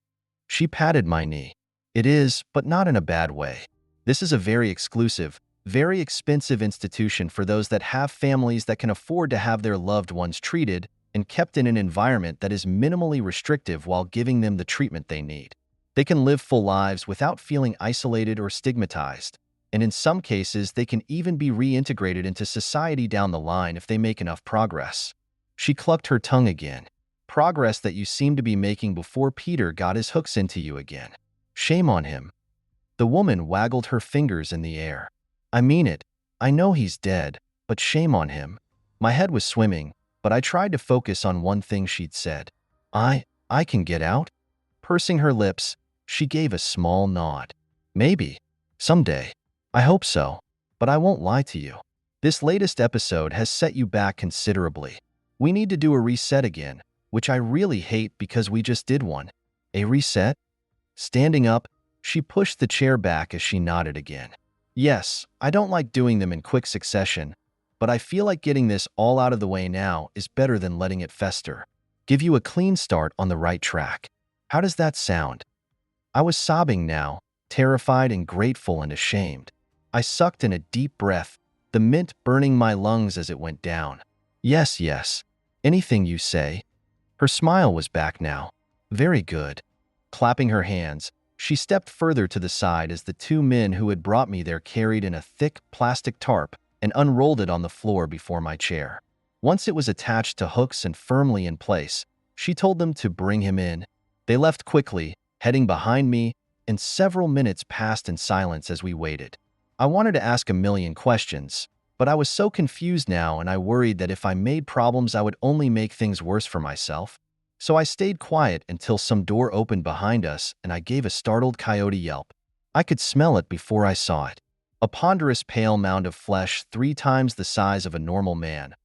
She patted my knee. "It is, but not in a bad way. This is a very exclusive, very expensive institution for those that have families that can afford to have their loved ones treated and kept in an environment that is minimally restrictive while giving them the treatment they need. They can live full lives without feeling isolated or stigmatized, and in some cases they can even be reintegrated into society down the line if they make enough progress." She clucked her tongue again. "Progress that you seem to be making before Peter got his hooks into you again. Shame on him." The woman waggled her fingers in the air. "I mean it. I know he's dead, but shame on him." My head was swimming, but I tried to focus on one thing she'd said. I can get out?" Pursing her lips, she gave a small nod. "Maybe. Someday. I hope so. But I won't lie to you. This latest episode has set you back considerably. We need to do a reset again, which I really hate because we just did one." "A reset?" Standing up, she pushed the chair back as she nodded again. "Yes, I don't like doing them in quick succession, but I feel like getting this all out of the way now is better than letting it fester. Give you a clean start on the right track. How does that sound?" I was sobbing now, terrified and grateful and ashamed. I sucked in a deep breath, the mint burning my lungs as it went down. Yes. Anything you say." Her smile was back now. "Very good." Clapping her hands, she stepped further to the side as the two men who had brought me there carried in a thick plastic tarp and unrolled it on the floor before my chair. Once it was attached to hooks and firmly in place, she told them to bring him in. They left quickly, heading behind me, and several minutes passed in silence as we waited. I wanted to ask a million questions, but I was so confused now and I worried that if I made problems I would only make things worse for myself. So I stayed quiet until some door opened behind us and I gave a startled coyote yelp. I could smell it before I saw it. A ponderous pale mound of flesh 3 times the size of a normal man,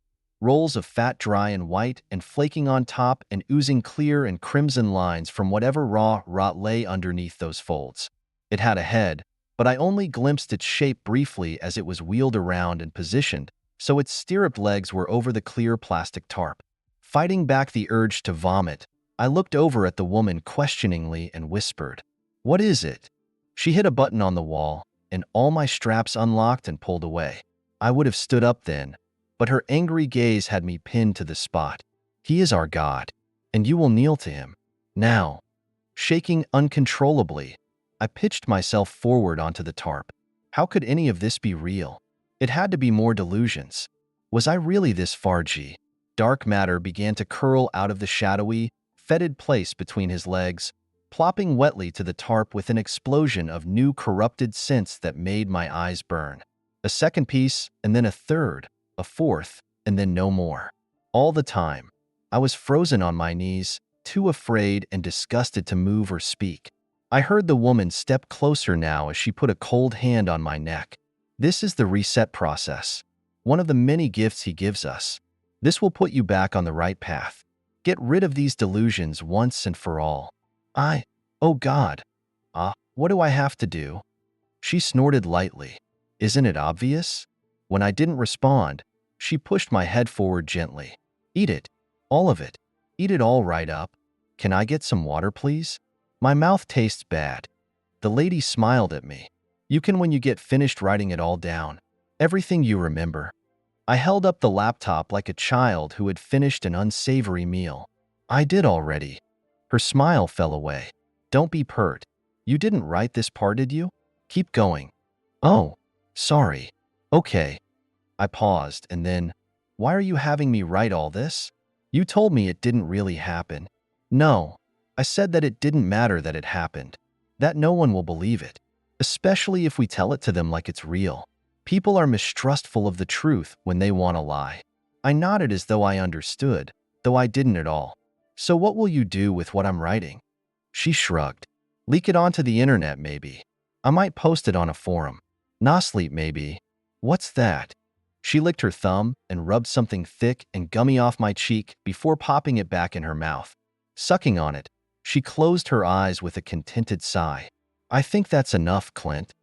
rolls of fat dry and white and flaking on top and oozing clear and crimson lines from whatever raw rot lay underneath those folds. It had a head, but I only glimpsed its shape briefly as it was wheeled around and positioned, so its stirrup legs were over the clear plastic tarp. Fighting back the urge to vomit, I looked over at the woman questioningly and whispered, "What is it?" She hit a button on the wall, and all my straps unlocked and pulled away. I would have stood up then, but her angry gaze had me pinned to the spot. "He is our God, and you will kneel to him. Now." Shaking uncontrollably, I pitched myself forward onto the tarp. How could any of this be real? It had to be more delusions. Was I really this far G? Dark matter began to curl out of the shadowy, fetid place between his legs, plopping wetly to the tarp with an explosion of new corrupted scents that made my eyes burn. A second piece, and then a third, a fourth, and then no more. All the time, I was frozen on my knees, too afraid and disgusted to move or speak. I heard the woman step closer now as she put a cold hand on my neck. "This is the reset process. One of the many gifts he gives us. This will put you back on the right path. Get rid of these delusions once and for all." Oh God. What do I have to do? She snorted lightly. "Isn't it obvious?" When I didn't respond, she pushed my head forward gently. "Eat it. All of it. Eat it all right up. Can I get some water, please? My mouth tastes bad." The lady smiled at me. "You can when you get finished writing it all down. Everything you remember." I held up the laptop like a child who had finished an unsavory meal. "I did already." Her smile fell away. "Don't be pert. You didn't write this part, did you? Keep going." "Oh, sorry. Okay." I paused and then, "Why are you having me write all this? You told me it didn't really happen." "No. I said that it didn't matter that it happened. That no one will believe it. Especially if we tell it to them like it's real. People are mistrustful of the truth when they want to lie." I nodded as though I understood, though I didn't at all. "So what will you do with what I'm writing?" She shrugged. "Leak it onto the internet, maybe. I might post it on a forum. Nosleep, maybe." "What's that?" She licked her thumb and rubbed something thick and gummy off my cheek before popping it back in her mouth. Sucking on it, she closed her eyes with a contented sigh. "I think that's enough, Clint.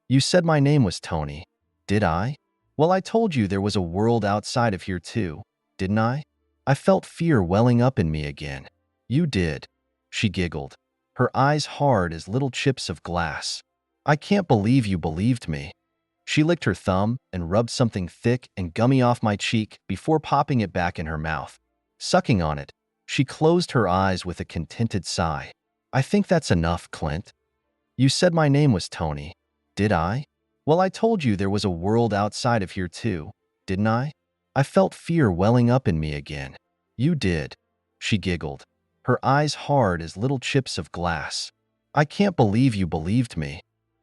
You said my name was Tony. Did I? Well, I told you there was a world outside of here too, didn't I?" I felt fear welling up in me again. "You did." She giggled, her eyes hard as little chips of glass. "I can't believe you believed me." She licked her thumb and rubbed something thick and gummy off my cheek before popping it back in her mouth. Sucking on it, she closed her eyes with a contented sigh. "I think that's enough, Clint. You said my name was Tony. Did I? Well, I told you there was a world outside of here too, didn't I?" I felt fear welling up in me again. "You did." She giggled, her eyes hard as little chips of glass. "I can't believe you believed me."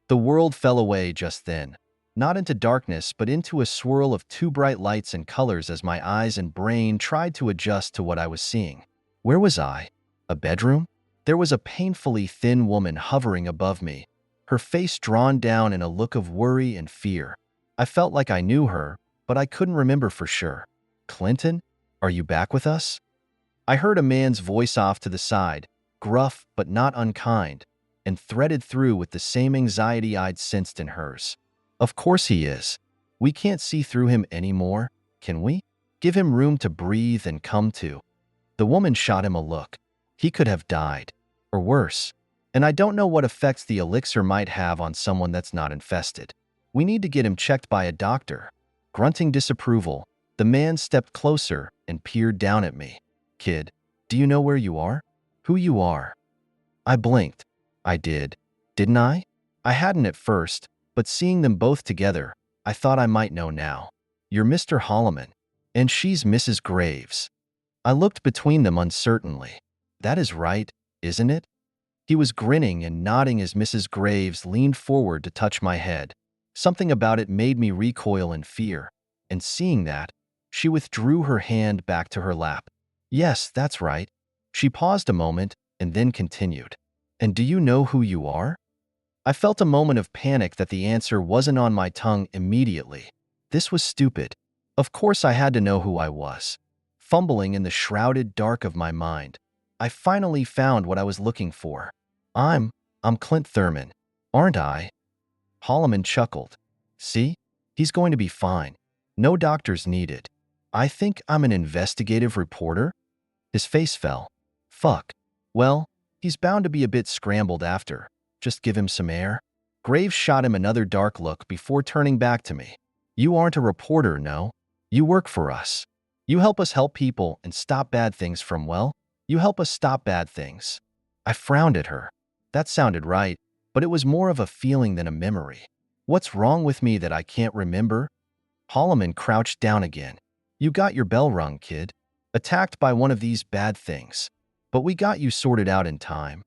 The world fell away just then. Not into darkness, but into a swirl of too bright lights and colors as my eyes and brain tried to adjust to what I was seeing. Where was I? A bedroom? There was a painfully thin woman hovering above me, her face drawn down in a look of worry and fear. I felt like I knew her, but I couldn't remember for sure. "Clinton, are you back with us?" I heard a man's voice off to the side, gruff but not unkind, and threaded through with the same anxiety I'd sensed in hers. "Of course he is. We can't see through him anymore, can we? Give him room to breathe and come to." The woman shot him a look. He could have died. Or worse. And I don't know what effects the elixir might have on someone that's not infested. We need to get him checked by a doctor. Grunting disapproval, the man stepped closer and peered down at me. "Kid, do you know where you are? Who you are?" I blinked. I did. Didn't I? I hadn't at first, but seeing them both together, I thought I might know now. "You're Mr. Holloman, and she's Mrs. Graves." I looked between them uncertainly. "That is right, isn't it?" He was grinning and nodding as Mrs. Graves leaned forward to touch my head. Something about it made me recoil in fear, and seeing that, she withdrew her hand back to her lap. "Yes, that's right." She paused a moment and then continued. "And do you know who you are?" I felt a moment of panic that the answer wasn't on my tongue immediately. This was stupid. Of course I had to know who I was. Fumbling in the shrouded dark of my mind, I finally found what I was looking for. I'm Clint Thurman, aren't I? Holloman chuckled. See? He's going to be fine. No doctors needed. I think I'm an investigative reporter? His face fell. Fuck. Well, he's bound to be a bit scrambled after. Just give him some air. Graves shot him another dark look before turning back to me. You aren't a reporter, no? You work for us. You help us help people and stop bad things from, well, you help us stop bad things. I frowned at her. That sounded right, but it was more of a feeling than a memory. What's wrong with me that I can't remember? Holloman crouched down again. You got your bell rung, kid. Attacked by one of these bad things. But we got you sorted out in time.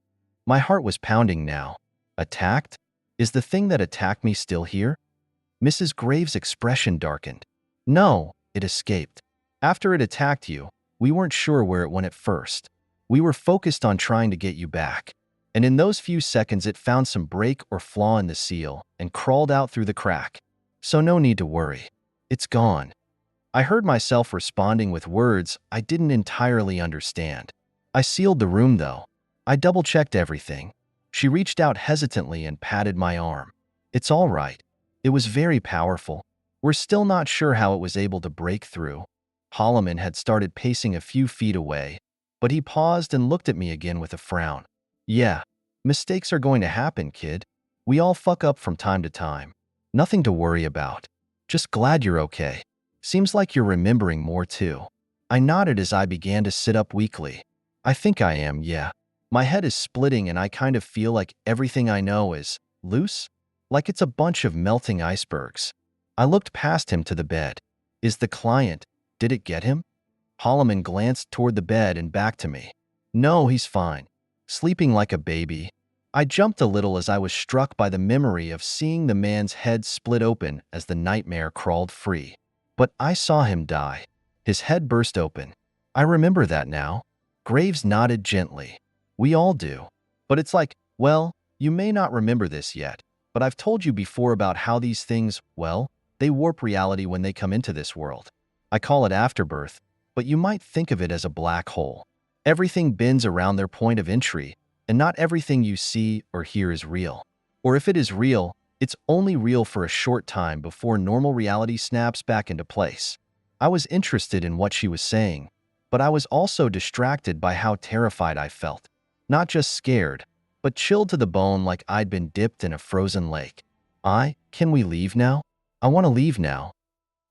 My heart was pounding now. Attacked? Is the thing that attacked me still here? Mrs. Graves' expression darkened. No, it escaped. After it attacked you, we weren't sure where it went at first. We were focused on trying to get you back. And in those few seconds it found some break or flaw in the seal and crawled out through the crack. So no need to worry. It's gone. I heard myself responding with words I didn't entirely understand. I sealed the room though. I double-checked everything. She reached out hesitantly and patted my arm. It's all right. It was very powerful. We're still not sure how it was able to break through. Holloman had started pacing a few feet away, but he paused and looked at me again with a frown. Yeah, mistakes are going to happen, kid. We all fuck up from time to time. Nothing to worry about. Just glad you're okay. Seems like you're remembering more too. I nodded as I began to sit up weakly. I think I am, yeah. My head is splitting and I kind of feel like everything I know is loose, like it's a bunch of melting icebergs. I looked past him to the bed. Is the client? Did it get him? Holloman glanced toward the bed and back to me. No, he's fine. Sleeping like a baby. I jumped a little as I was struck by the memory of seeing the man's head split open as the nightmare crawled free. But I saw him die. His head burst open. I remember that now. Graves nodded gently. We all do. But it's like, well, you may not remember this yet, but I've told you before about how these things, well, they warp reality when they come into this world. I call it afterbirth, but you might think of it as a black hole. Everything bends around their point of entry, and not everything you see or hear is real. Or if it is real, it's only real for a short time before normal reality snaps back into place. I was interested in what she was saying, but I was also distracted by how terrified I felt. Not just scared, but chilled to the bone like I'd been dipped in a frozen lake. Can we leave now? I want to leave now.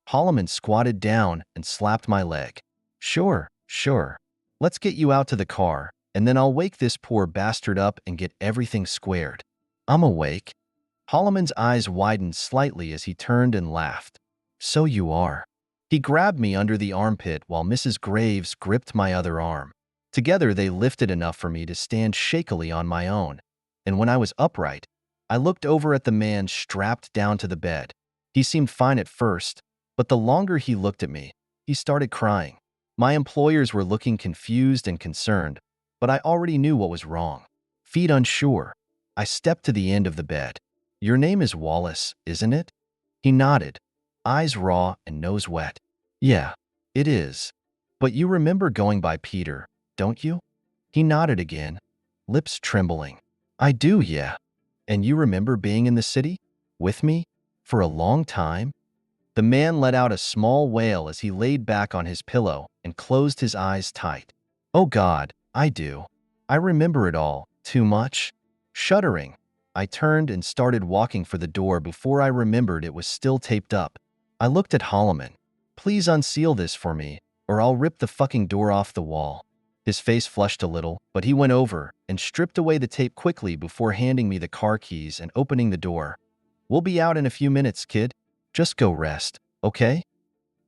Holloman squatted down and slapped my leg. Sure. Let's get you out to the car, and then I'll wake this poor bastard up and get everything squared. I'm awake. Holloman's eyes widened slightly as he turned and laughed. So you are. He grabbed me under the armpit while Mrs. Graves gripped my other arm. Together they lifted enough for me to stand shakily on my own, and when I was upright, I looked over at the man strapped down to the bed. He seemed fine at first, but the longer he looked at me, he started crying. My employers were looking confused and concerned, but I already knew what was wrong. Feet unsure, I stepped to the end of the bed. Your name is Wallace, isn't it? He nodded, eyes raw and nose wet. Yeah, it is. But you remember going by Peter, don't you? He nodded again, lips trembling. I do, yeah. And you remember being in the city? With me? For a long time? The man let out a small wail as he laid back on his pillow and closed his eyes tight. Oh God, I do. I remember it all, too much. Shuddering, I turned and started walking for the door before I remembered it was still taped up. I looked at Holloman. Please unseal this for me, or I'll rip the fucking door off the wall. His face flushed a little, but he went over and stripped away the tape quickly before handing me the car keys and opening the door. We'll be out in a few minutes, kid. Just go rest, okay?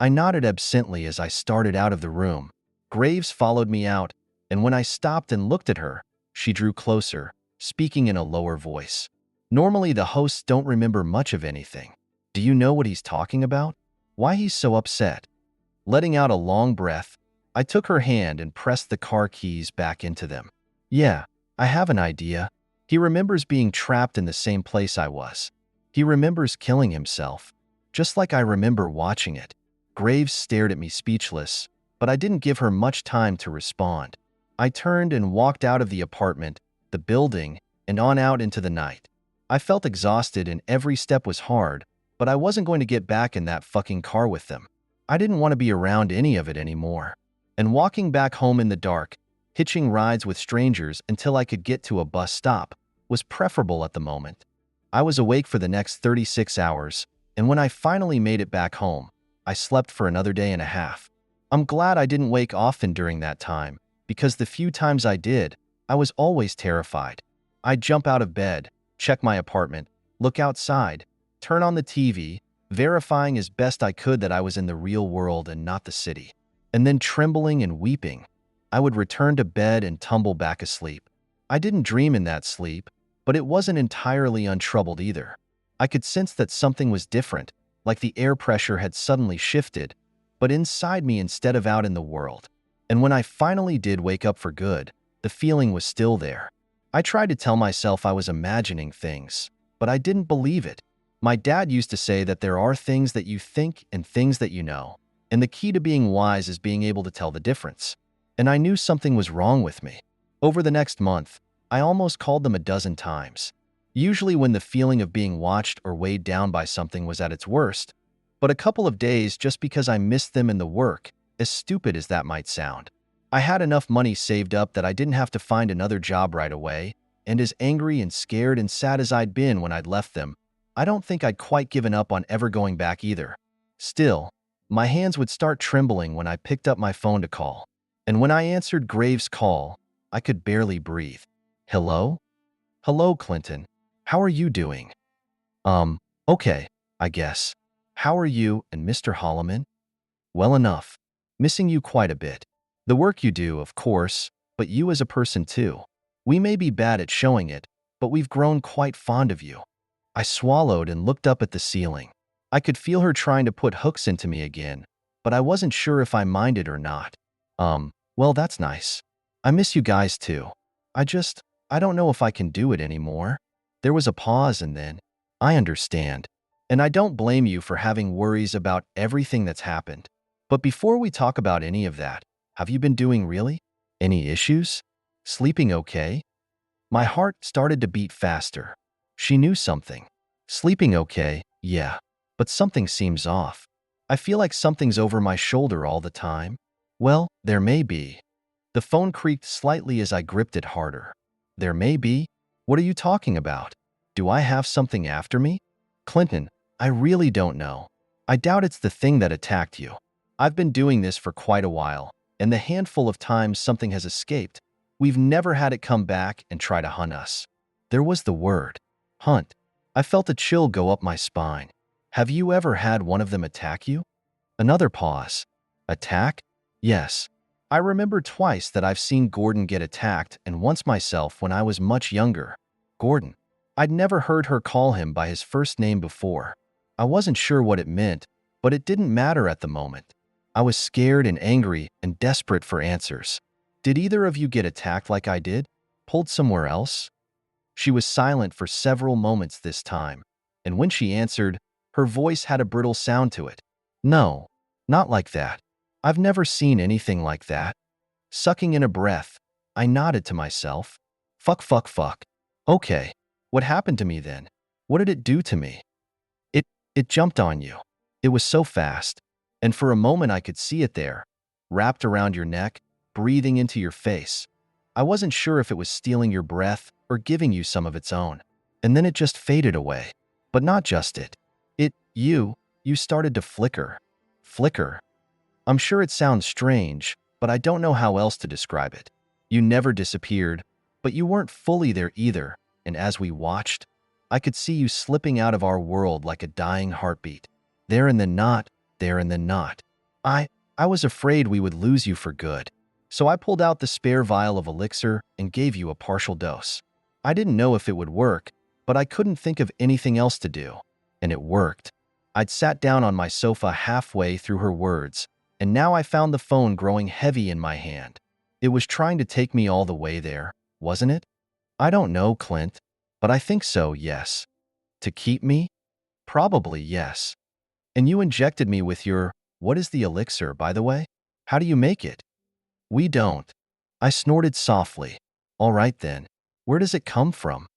I nodded absently as I started out of the room. Graves followed me out, and when I stopped and looked at her, she drew closer, speaking in a lower voice. Normally the hosts don't remember much of anything. Do you know what he's talking about? Why he's so upset? Letting out a long breath, I took her hand and pressed the car keys back into them. Yeah, I have an idea. He remembers being trapped in the same place I was. He remembers killing himself, just like I remember watching it. Graves stared at me speechless, but I didn't give her much time to respond. I turned and walked out of the apartment, the building, and on out into the night. I felt exhausted and every step was hard, but I wasn't going to get back in that fucking car with them. I didn't want to be around any of it anymore. And walking back home in the dark, hitching rides with strangers until I could get to a bus stop, was preferable at the moment. I was awake for the next 36 hours, and when I finally made it back home, I slept for another day and a half. I'm glad I didn't wake often during that time, because the few times I did, I was always terrified. I'd jump out of bed, check my apartment, look outside, turn on the TV, verifying as best I could that I was in the real world and not the city. And then trembling and weeping, I would return to bed and tumble back asleep. I didn't dream in that sleep, but it wasn't entirely untroubled either. I could sense that something was different, like the air pressure had suddenly shifted, but inside me instead of out in the world. And when I finally did wake up for good, the feeling was still there. I tried to tell myself I was imagining things, but I didn't believe it. My dad used to say that there are things that you think and things that you know, and the key to being wise is being able to tell the difference. And I knew something was wrong with me. Over the next month, I almost called them a dozen times, usually when the feeling of being watched or weighed down by something was at its worst, but a couple of days just because I missed them in the work, as stupid as that might sound. I had enough money saved up that I didn't have to find another job right away, and as angry and scared and sad as I'd been when I'd left them, I don't think I'd quite given up on ever going back either. Still, my hands would start trembling when I picked up my phone to call. And when I answered Graves' call, I could barely breathe. Hello? Hello, Clinton. How are you doing? Okay, I guess. How are you and Mr. Holloman? Well enough. Missing you quite a bit. The work you do, of course, but you as a person too. We may be bad at showing it, but we've grown quite fond of you. I swallowed and looked up at the ceiling. I could feel her trying to put hooks into me again, but I wasn't sure if I minded or not. Well, that's nice. I miss you guys too. I don't know if I can do it anymore. There was a pause and then, I understand. And I don't blame you for having worries about everything that's happened. But before we talk about any of that, have you been doing really? Any issues? Sleeping okay? My heart started to beat faster. She knew something. Sleeping okay, yeah. But something seems off. I feel like something's over my shoulder all the time. Well, there may be. The phone creaked slightly as I gripped it harder. There may be? What are you talking about? Do I have something after me? Clinton, I really don't know. I doubt it's the thing that attacked you. I've been doing this for quite a while, and the handful of times something has escaped, we've never had it come back and try to hunt us. There was the word. Hunt. I felt a chill go up my spine. Have you ever had one of them attack you? Another pause. Attack? Yes. I remember twice that I've seen Gordon get attacked and once myself when I was much younger. Gordon. I'd never heard her call him by his first name before. I wasn't sure what it meant, but it didn't matter at the moment. I was scared and angry and desperate for answers. Did either of you get attacked like I did? Pulled somewhere else? She was silent for several moments this time, and when she answered, her voice had a brittle sound to it. No, not like that. I've never seen anything like that. Sucking in a breath, I nodded to myself. Fuck. Okay, what happened to me then? What did it do to me? It jumped on you. It was so fast, and for a moment I could see it there, wrapped around your neck, breathing into your face. I wasn't sure if it was stealing your breath or giving you some of its own. And then it just faded away. But not just it. You started to flicker. Flicker. I'm sure it sounds strange, but I don't know how else to describe it. You never disappeared, but you weren't fully there either, and as we watched, I could see you slipping out of our world like a dying heartbeat. There and then not, there and then not. I was afraid we would lose you for good. So I pulled out the spare vial of elixir and gave you a partial dose. I didn't know if it would work, but I couldn't think of anything else to do. And it worked. I'd sat down on my sofa halfway through her words, and now I found the phone growing heavy in my hand. It was trying to take me all the way there, wasn't it? I don't know, Clint, but I think so, yes. To keep me? Probably, yes. And you injected me with your, What is the elixir, by the way? How do you make it? We don't. I snorted softly. All right then. Where does it come from?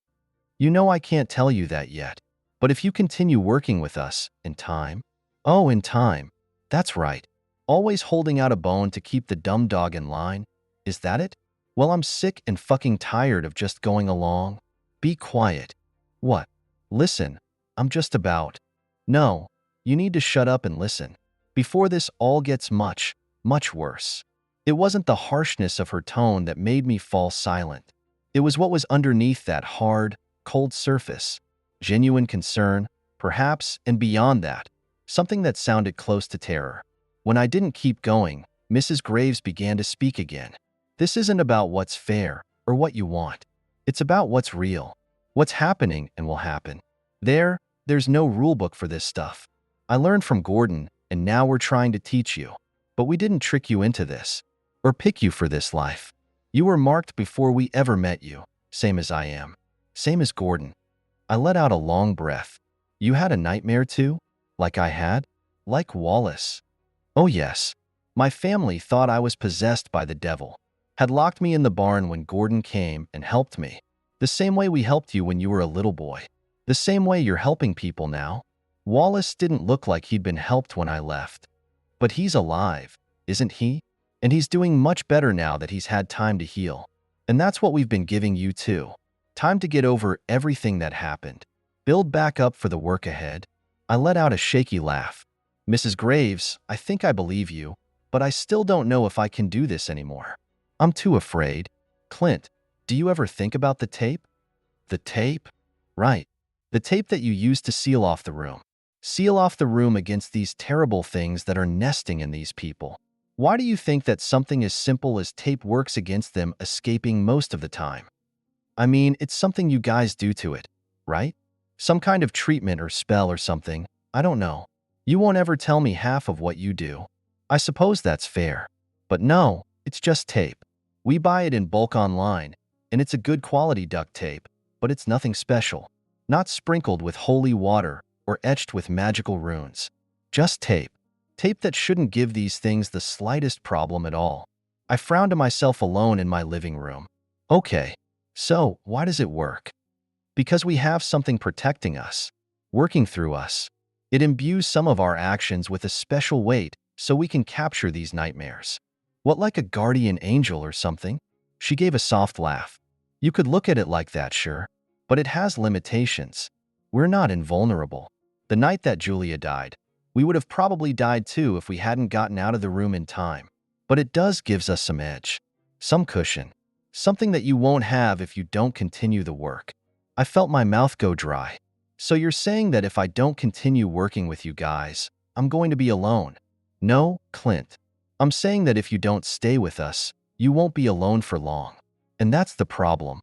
You know I can't tell you that yet. But if you continue working with us, in time. Oh, in time. That's right. Always holding out a bone to keep the dumb dog in line. Is that it? Well, I'm sick and fucking tired of just going along. Be quiet. What? Listen. I'm just about. No. You need to shut up and listen. Before this all gets much, much worse. It wasn't the harshness of her tone that made me fall silent. It was what was underneath that hard, cold surface. Genuine concern, perhaps, and beyond that, something that sounded close to terror. When I didn't keep going, Mrs. Graves began to speak again. This isn't about what's fair or what you want. It's about what's real, what's happening and will happen. There's no rulebook for this stuff. I learned from Gordon, and now we're trying to teach you. But we didn't trick you into this, or pick you for this life. You were marked before we ever met you, same as I am. Same as Gordon. I let out a long breath. You had a nightmare too? Like I had? Like Wallace? Oh yes. My family thought I was possessed by the devil. Had locked me in the barn when Gordon came and helped me. The same way we helped you when you were a little boy. The same way you're helping people now. Wallace didn't look like he'd been helped when I left. But he's alive, isn't he? And he's doing much better now that he's had time to heal. And that's what we've been giving you too. Time to get over everything that happened. Build back up for the work ahead. I let out a shaky laugh. Mrs. Graves, I think I believe you, but I still don't know if I can do this anymore. I'm too afraid. Clint, do you ever think about the tape? The tape? Right. The tape that you used to seal off the room. Seal off the room against these terrible things that are nesting in these people. Why do you think that something as simple as tape works against them escaping most of the time? I mean, it's something you guys do to it, right? Some kind of treatment or spell or something. I don't know. You won't ever tell me half of what you do. I suppose that's fair. But no, it's just tape. We buy it in bulk online, and it's a good quality duct tape, but it's nothing special. Not sprinkled with holy water or etched with magical runes. Just tape. Tape that shouldn't give these things the slightest problem at all. I frowned to myself alone in my living room. Okay, so why does it work? Because we have something protecting us, working through us. It imbues some of our actions with a special weight so we can capture these nightmares. What, like a guardian angel or something? She gave a soft laugh. You could look at it like that, sure. But it has limitations. We're not invulnerable. The night that Julia died, we would have probably died too if we hadn't gotten out of the room in time. But it does gives us some edge, some cushion, something that you won't have if you don't continue the work. I felt my mouth go dry. So you're saying that if I don't continue working with you guys, I'm going to be alone? No, Clint. I'm saying that if you don't stay with us, you won't be alone for long. And that's the problem.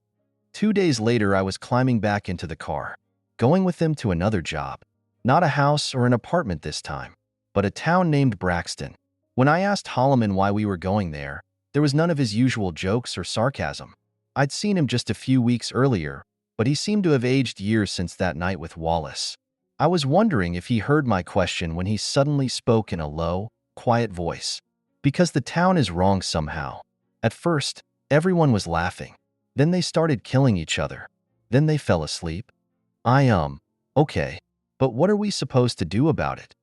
2 days later, I was climbing back into the car, going with them to another job. Not a house or an apartment this time, but a town named Braxton. When I asked Holloman why we were going there was none of his usual jokes or sarcasm. I'd seen him just a few weeks earlier, but he seemed to have aged years since that night with Wallace. I was wondering if he heard my question when he suddenly spoke in a low, quiet voice. Because the town is wrong somehow. At first, everyone was laughing. Then they started killing each other. Then they fell asleep. Okay, but what are we supposed to do about it?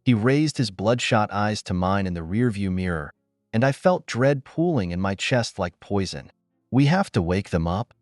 He raised his bloodshot eyes to mine in the rearview mirror, and I felt dread pooling in my chest like poison. We have to wake them up.